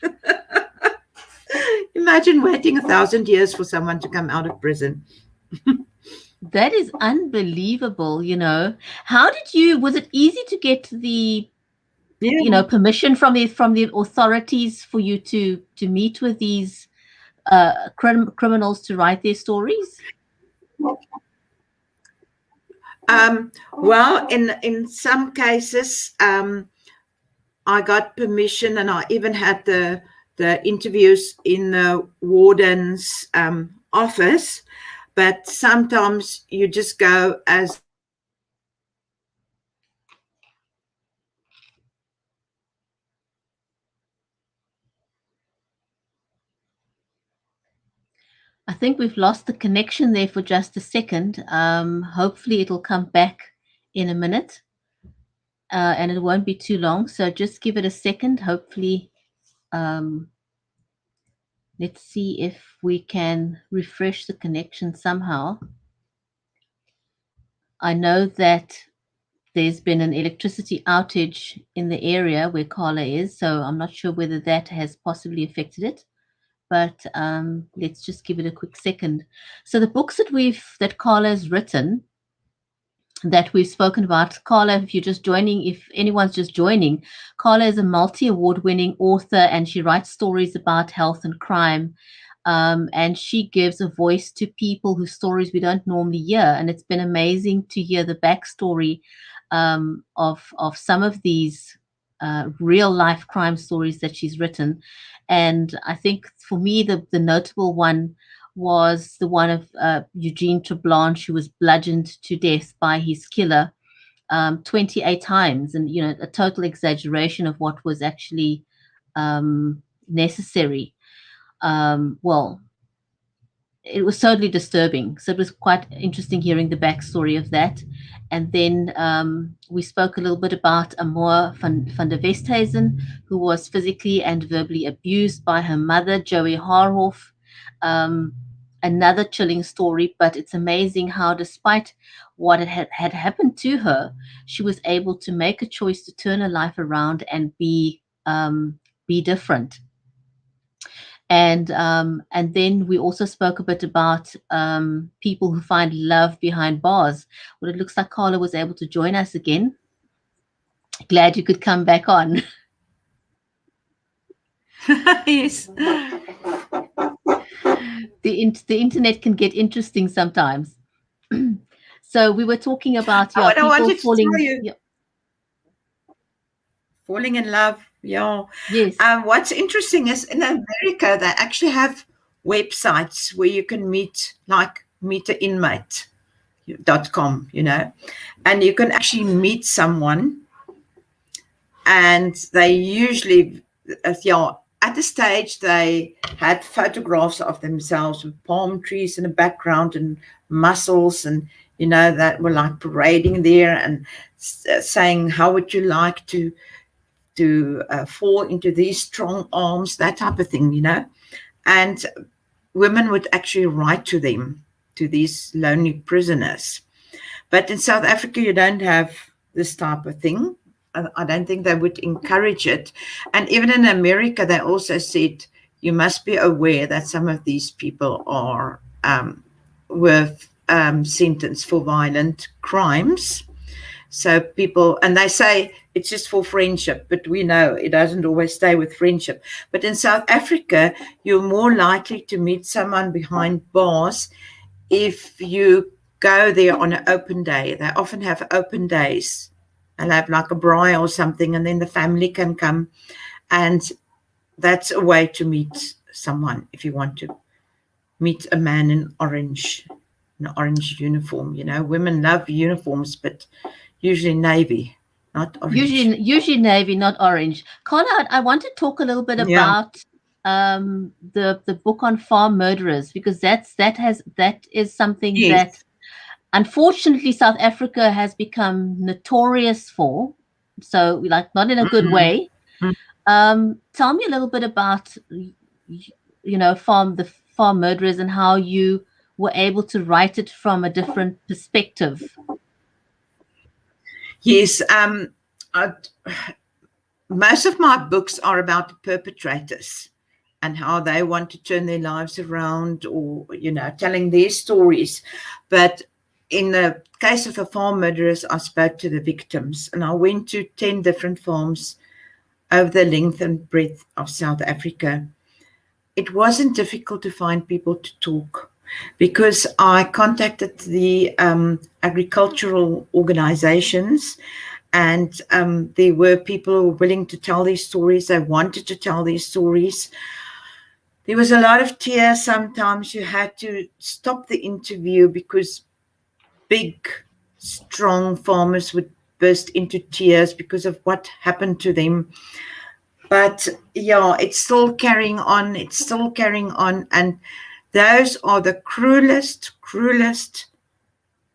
Imagine waiting 1,000 years for someone to come out of prison. That is unbelievable. Was it easy to get the Yeah. permission from the authorities for you to meet with these criminals to write their stories? Well, in some cases, I got permission, and I even had the interviews in the warden's office. But sometimes you just go as I think we've lost the connection there for just a second. Hopefully it'll come back in a minute, and it won't be too long. So just give it a second. Hopefully, um, let's see if we can refresh the connection somehow. I know that there's been an electricity outage in the area where Carla is, so I'm not sure whether that has possibly affected it. But let's just give it a quick second. So the books that Carla's written, that we've spoken about. Carla, if anyone's just joining, Carla is a multi-award winning author, and she writes stories about health and crime. And she gives a voice to people whose stories we don't normally hear. And it's been amazing to hear the backstory of some of these real life crime stories that she's written. And I think for me, the notable one was the one of Eugene Treblanche, who was bludgeoned to death by his killer 28 times, and a total exaggeration of what was actually necessary. Well, it was totally disturbing. So it was quite interesting hearing the backstory of that. And then we spoke a little bit about Amor van der Westhuizen, who was physically and verbally abused by her mother, Joey Harhoff. Um, Another chilling story, but it's amazing how, despite what had happened to her, she was able to make a choice to turn her life around and be different. And then we also spoke a bit about people who find love behind bars. Well, it looks like Carla was able to join us again. Glad you could come back on. yes. The internet can get interesting sometimes. So we were talking about What I people wanted to tell falling. you, falling in love. Yeah. Yes. What's interesting is in America, they actually have websites where you can meet an inmate.com, and you can actually meet someone, and they usually, at the stage they had photographs of themselves with palm trees in the background and muscles, and that were like parading there and saying, how would you like to fall into these strong arms, that type of thing, and women would actually write to them, to these lonely prisoners. But in South Africa, you don't have this type of thing. I don't think they would encourage it. And even in America, they also said you must be aware that some of these people were sentenced for violent crimes. So people, and they say it's just for friendship, but we know it doesn't always stay with friendship. But in South Africa, you're more likely to meet someone behind bars if you go there on an open day. They often have open days. They'll have like a braai or something, and then the family can come. And that's a way to meet someone if you want to meet a man in an orange uniform. Women love uniforms, but usually navy, not orange. Usually navy, not orange. Carla, I want to talk a little bit about the book on farm murderers, because that is something that unfortunately South Africa has become notorious for. So not in a good way. Tell me a little bit about the farm murderers and how you were able to write it from a different perspective. Yes, most of my books are about the perpetrators and how they want to turn their lives around, or telling their stories. But in the case of the farm murderers, I spoke to the victims, and I went to 10 different farms over the length and breadth of South Africa. It wasn't difficult to find people to talk, because I contacted the agricultural organizations, and there were people who were willing to tell these stories. They wanted to tell these stories. There was a lot of tears. Sometimes you had to stop the interview because big, strong farmers would burst into tears because of what happened to them. But it's still carrying on. It's still carrying on. And those are the cruelest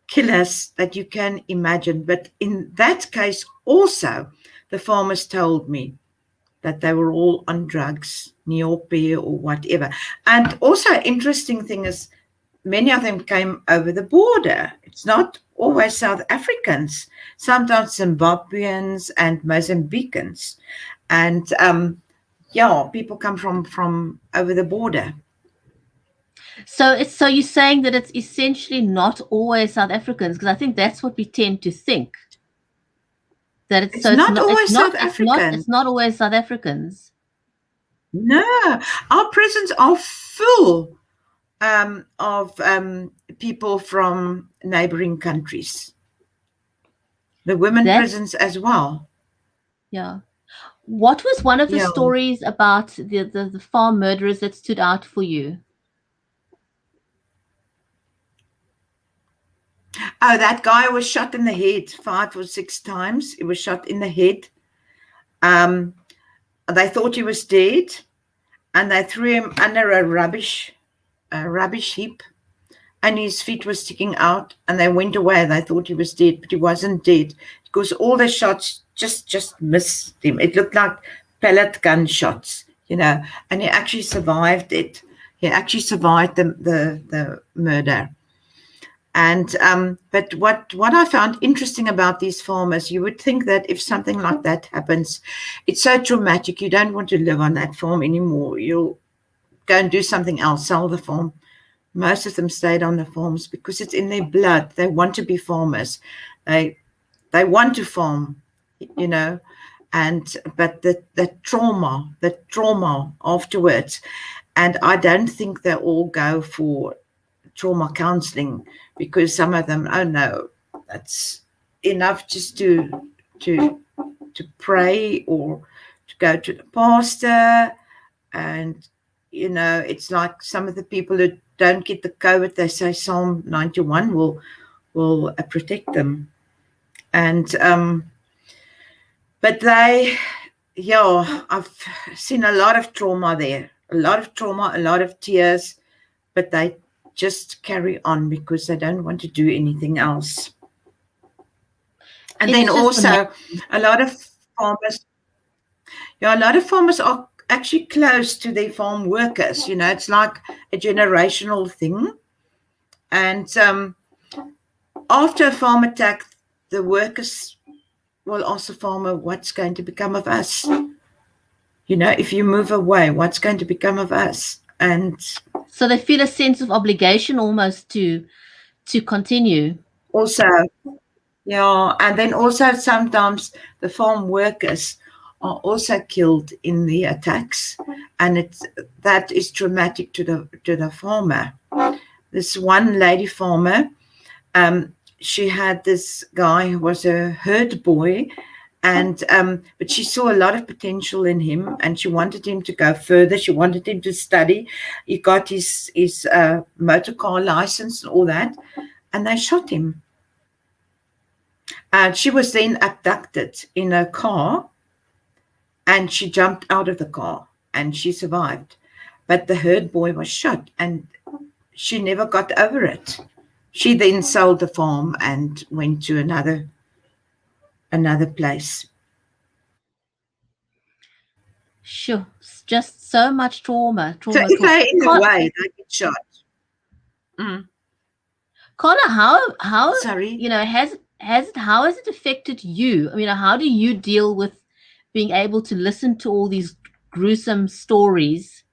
killers that you can imagine. But in that case also, the farmers told me that they were all on drugs, Neope or whatever. And also interesting thing is, many of them came over the border. It's not always South Africans, sometimes Zimbabweans and Mozambicans. And people come from over the border. So you're saying that it's essentially not always South Africans, because I think that's what we tend to think. That it's not always South Africans. It's not always South Africans. No, our prisons are full of people from neighboring countries. The women prisons as well. Yeah. What was one of the stories about the farm murderers that stood out for you? Oh, that guy was shot in the head 5 or 6 times. He was shot in the head. They thought he was dead, and they threw him under a rubbish heap, and his feet were sticking out, and they went away. They thought he was dead, but he wasn't dead, because all the shots just missed him. It looked like pellet gun shots, and he actually survived it. He actually survived the murder. And but what I found interesting about these farmers, you would think that if something like that happens, it's so traumatic, you don't want to live on that farm anymore. You'll go and do something else, sell the farm. Most of them stayed on the farms because it's in their blood. They want to be farmers. They want to farm, and but the trauma afterwards. And I don't think they all go for trauma counseling, because some of them, oh no, that's enough just to pray or to go to the pastor. And it's like some of the people who don't get the COVID, they say Psalm 91 will protect them. And but I've seen a lot of trauma there, a lot of tears, but they just carry on because they don't want to do anything else. And then also a lot of farmers are actually close to their farm workers. It's like a generational thing. And after a farm attack, the workers will ask the farmer, what's going to become of us? If you move away, what's going to become of us? And so they feel a sense of obligation almost to continue. Also, and then also sometimes the farm workers are also killed in the attacks, and that is traumatic to the farmer. This one lady farmer, she had this guy who was a herd boy, and but she saw a lot of potential in him, and she wanted him to go further. She wanted him to study. He got his motor car license and all that, and they shot him. And she was then abducted in a car, and she jumped out of the car, and she survived. But the herd boy was shot, and she never got over it. She then sold the farm and went to another place. Sure, just so much trauma. So if they're in the way, they get shot. Carla, how Sorry, how has it affected you? I mean, how do you deal with being able to listen to all these gruesome stories?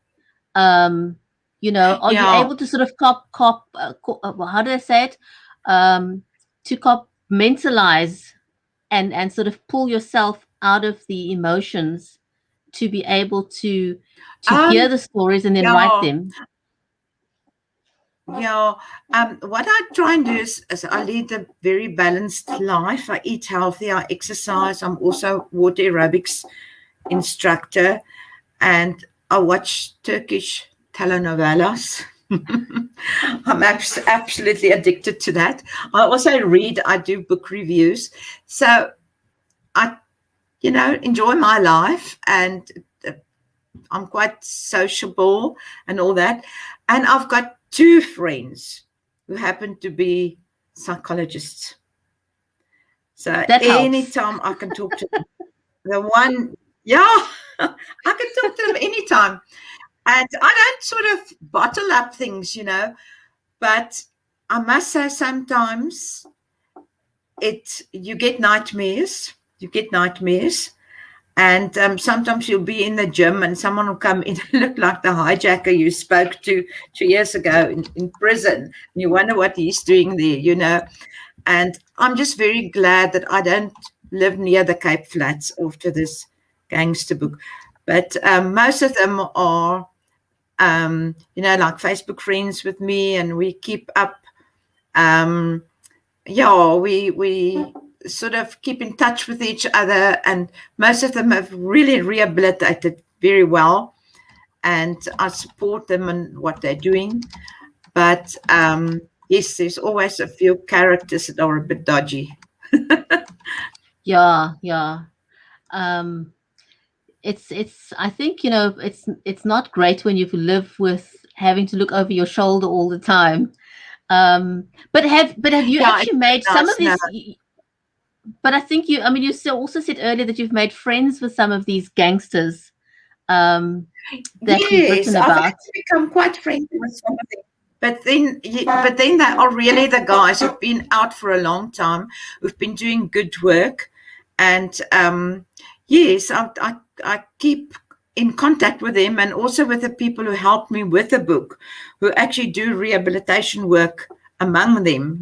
Are you able to sort of how do I say it? To mentalize and sort of pull yourself out of the emotions to be able to hear the stories and then write them. What I try and do is I lead a very balanced life. I eat healthy, I exercise. I'm also water aerobics instructor, and I watch Turkish telenovelas. I'm absolutely addicted to that. I also read, I do book reviews. So I, enjoy my life, and I'm quite sociable and all that. And I've got 2 friends who happen to be psychologists. So anytime I can talk to them. The one, I can talk to them anytime. And I don't sort of bottle up things, but I must say sometimes you get nightmares. And sometimes you'll be in the gym and someone will come in and look like the hijacker you spoke to 2 years ago in prison. And you wonder what he's doing there, And I'm just very glad that I don't live near the Cape Flats after this Gangster book. But most of them are, like Facebook friends with me, and we keep up. We sort of keep in touch with each other, and most of them have really rehabilitated very well, and I support them in what they're doing. But yes, there's always a few characters that are a bit dodgy. Yeah. It's I think it's not great when you live with having to look over your shoulder all the time. But have you actually made some of these? But I think you also said earlier that you've made friends with some of these gangsters that you've written about. I've actually become quite friendly with some of them. But then they are really the guys who've been out for a long time, who've been doing good work. And yes, I keep in contact with them, and also with the people who helped me with the book, who actually do rehabilitation work among them,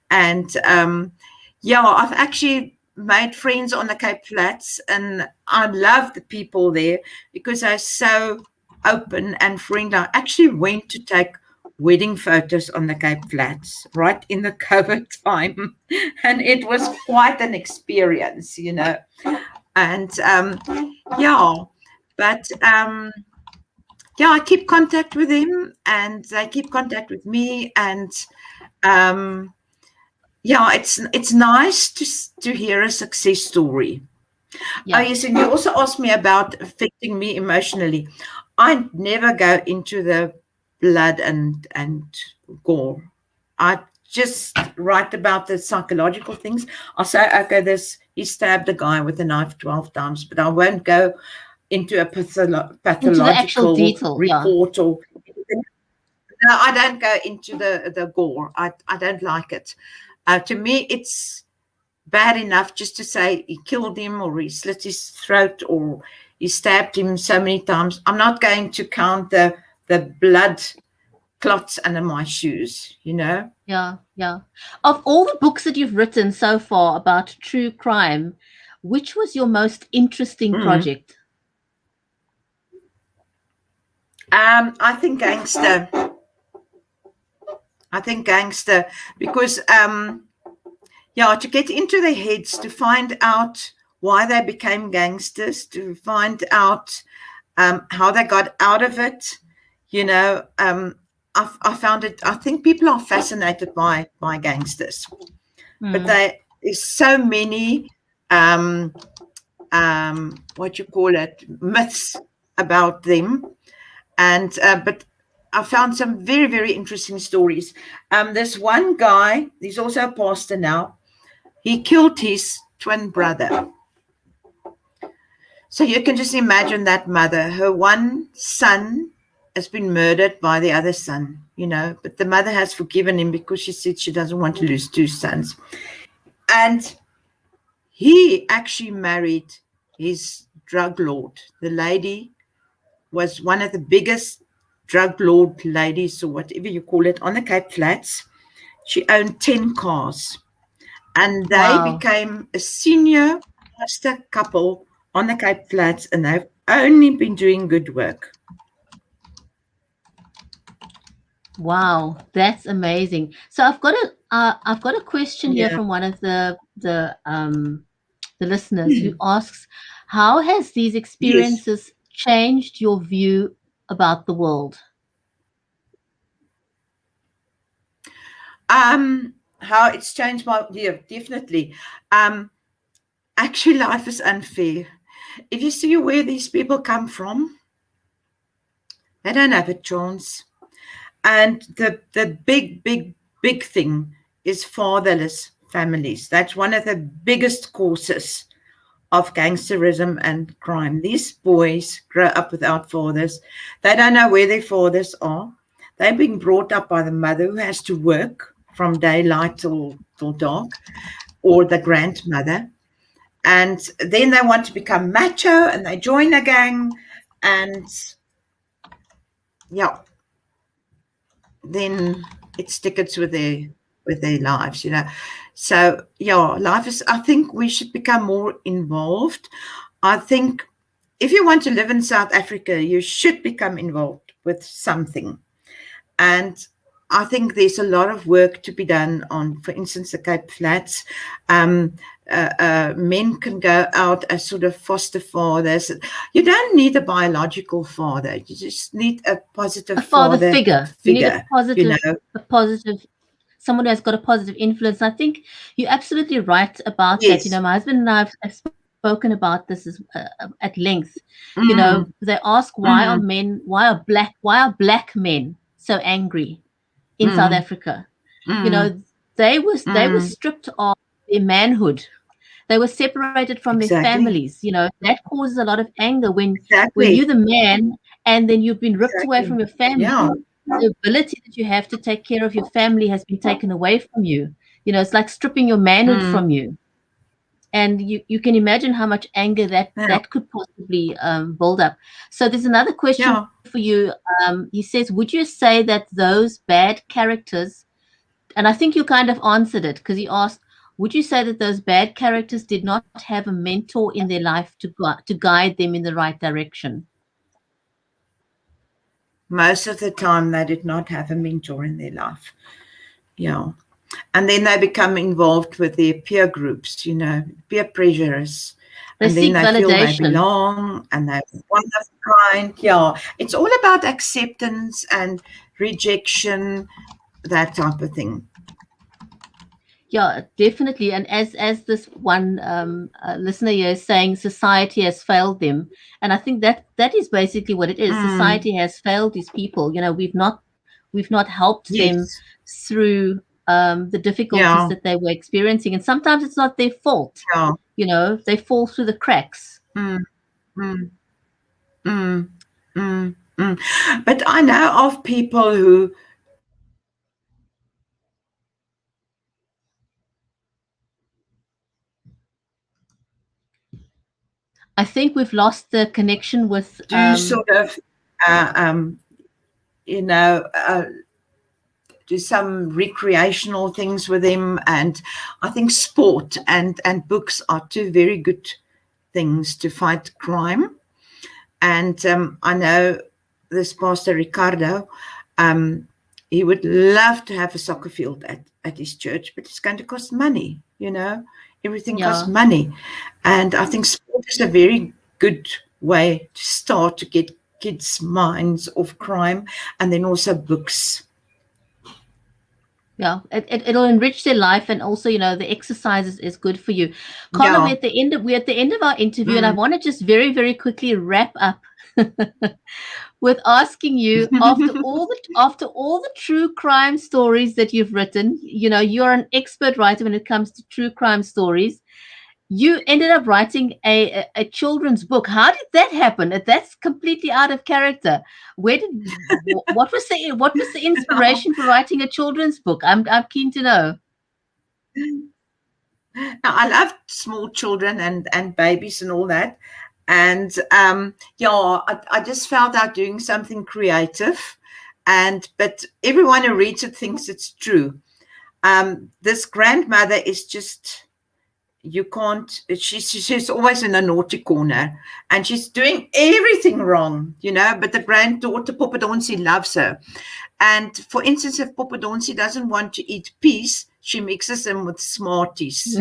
And I've actually made friends on the Cape Flats, and I love the people there because they're so open and friendly. I actually went to take wedding photos on the Cape Flats right in the COVID time. And it was quite an experience, you know. And yeah, but yeah, I keep contact with him and they keep contact with me. And yeah, it's nice to hear a success story. Oh, Yeah. yes, and you also asked me about affecting me emotionally. I never go into the blood and gore. I just write about the psychological things. I'll say, okay, he stabbed a guy with a knife 12 times, but I won't go into a Into the actual pathological detail. Yeah. report or no, I don't go into the gore. I don't like it. To me, it's bad enough just to say he killed him or he slit his throat or he stabbed him so many times. I'm not going to count the blood clots under my shoes, you know. Yeah. Yeah. Of all the books that you've written so far about true crime, which was your most interesting project? I think Gangster. Because yeah, to get into their heads, to find out why they became gangsters, to find out how they got out of it, you know. I found it. I think people are fascinated by gangsters, but there's so many what you call it, myths about them, and but I found some very, very interesting stories. There's one guy, he's also a pastor now. He killed his twin brother. So you can just imagine that mother. Her one son has been murdered by the other son, you know, but the mother has forgiven him because she said she doesn't want to lose two sons. And he actually married his drug lord. The lady was one of the biggest drug lord ladies, or whatever you call it, on the Cape Flats. She owned 10 cars. And they became a senior pastor couple on the Cape Flats, and they've only been doing good work. Wow, that's amazing. So I've got a question here from one of the listeners who asks, how has these experiences changed your view about the world? How it's changed my view, definitely. Actually, life is unfair. If you see where these people come from, they don't have a chance. And the big thing is fatherless families. That's one of the biggest causes of gangsterism and crime. These boys grow up without fathers. They don't know where their fathers are. They've been brought up by the mother who has to work from daylight till dark, or the grandmother. And then they want to become macho and they join a gang, and yeah, then it's tickets with their lives, you know. So yeah, life is, I think we should become more involved. I think if you want to live in South Africa, you should become involved with something. And I think there's a lot of work to be done on, for instance, the Cape Flats. Men can go out as sort of foster fathers. You don't need a biological father. You just need a positive father figure. You need a positive, you know? a positive, someone who has got a positive influence. I think you're absolutely right about that. You know, my husband and I have spoken about this at length. You know, they ask, why are black men so angry in South Africa? You know, they were stripped of their manhood. They were separated from their families. You know, that causes a lot of anger when you're the man and then you've been ripped away from your family. The ability that you have to take care of your family has been taken away from you. You know, it's like stripping your manhood from you. And you can imagine how much anger that could possibly build up. So there's another question for you. He says, would you say that those bad characters, and I think you kind of answered it because he asked, would you say that those bad characters did not have a mentor in their life to guide them in the right direction? Most of the time, they did not have a mentor in their life. Yeah. And then they become involved with their peer groups, peer pressures. They And then seek they feel they validation. belong and they're one of a kind. Yeah. It's all about acceptance and rejection, that type of thing. Yeah, definitely. And as this one listener here is saying, society has failed them, and I think that is basically what it is. Society has failed these people. We've not helped them Yes. through the difficulties Yeah. that they were experiencing, and sometimes it's not their fault. Yeah. They fall through the cracks. Mm, mm, mm, mm, mm. But I know of people who I think we've lost the connection with. do sort of, uh, um, you know, uh, do some recreational things with them. And I think sport and books are two very good things to fight crime. And I know this Pastor Ricardo, he would love to have a soccer field at his church, but it's going to cost money, everything costs Yeah. money. And I think sport is a very good way to start to get kids' minds off crime, and then also books. Yeah, it'll enrich their life, and also, the exercise is good for you. Carla, Yeah. we're at the end of our interview, and I want to just very, very quickly wrap up with asking you, after all the true crime stories that you've written, you're an expert writer when it comes to true crime stories. You ended up writing a children's book. How did that happen? That's completely out of character. What was the inspiration for writing a children's book? I'm keen to know. Now, I love small children and babies and all that. And I just felt out doing something creative. But everyone who reads it thinks it's true. This grandmother is just, you can't, she's always in a naughty corner, and she's doing everything wrong, but the granddaughter Poppedonsie loves her. And for instance, if Poppedonsie doesn't want to eat peas, she mixes them with Smarties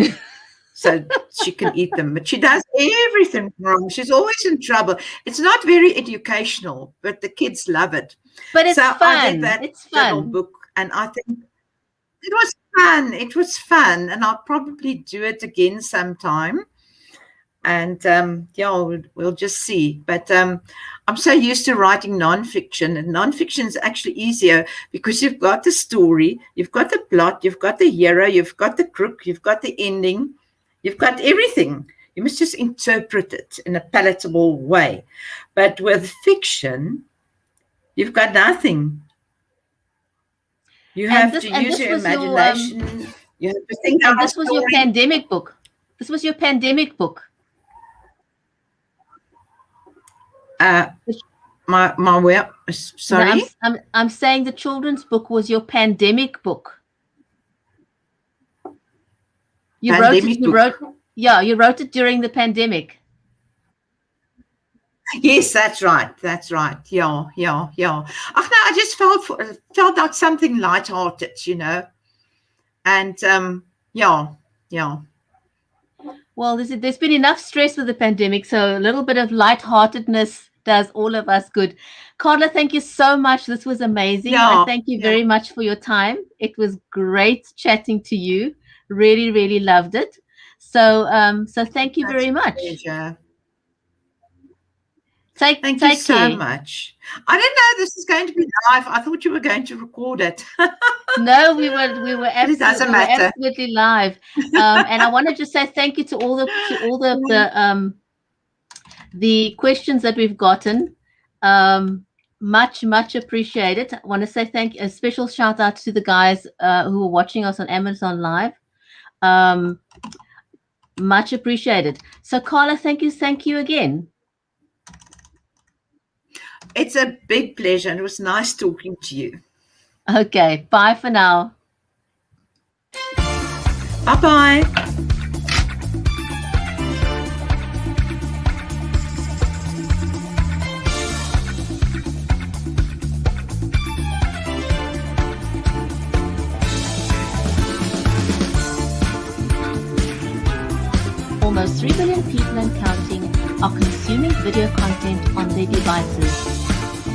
so she can eat them. But she does everything wrong. She's always in trouble. It's not very educational, but the kids love it. But it's fun. I did that little fun. book, and I think it was fun. It was fun, and I'll probably do it again sometime. And we'll just see. But I'm so used to writing nonfiction, and nonfiction is actually easier because you've got the story, you've got the plot, you've got the hero, you've got the crook, you've got the ending, you've got everything. You must just interpret it in a palatable way. But with fiction, you've got nothing. You have to use your imagination. You have to think. And this was your pandemic book. This was your pandemic book. My where? Sorry, no, I'm saying the children's book was your pandemic book. You wrote it during the pandemic. Yes, that's right. Yeah. I just felt like something lighthearted, and yeah. Well, there's been enough stress with the pandemic, so a little bit of lightheartedness does all of us good. Carla, thank you so much. This was amazing. I thank you very much for your time. It was great chatting to you. Really, really loved it. So thank you very much. Pleasure. Thank you so much. I didn't know this was going to be live. I thought you were going to record it. No, we were absolutely live. And I want to just say thank you to all the questions that we've gotten. Much appreciated. I want to say a special shout out to the guys who are watching us on Amazon Live. Much appreciated. So Carla, thank you again. It's a big pleasure, and it was nice talking to you. Okay, bye for now. Bye-bye. 3 billion people and counting are consuming video content on their devices.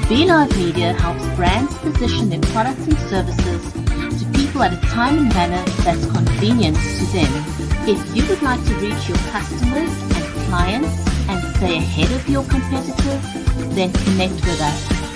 BeLive Media helps brands position their products and services to people at a time and manner that's convenient to them. If you would like to reach your customers and clients and stay ahead of your competitors, then connect with us.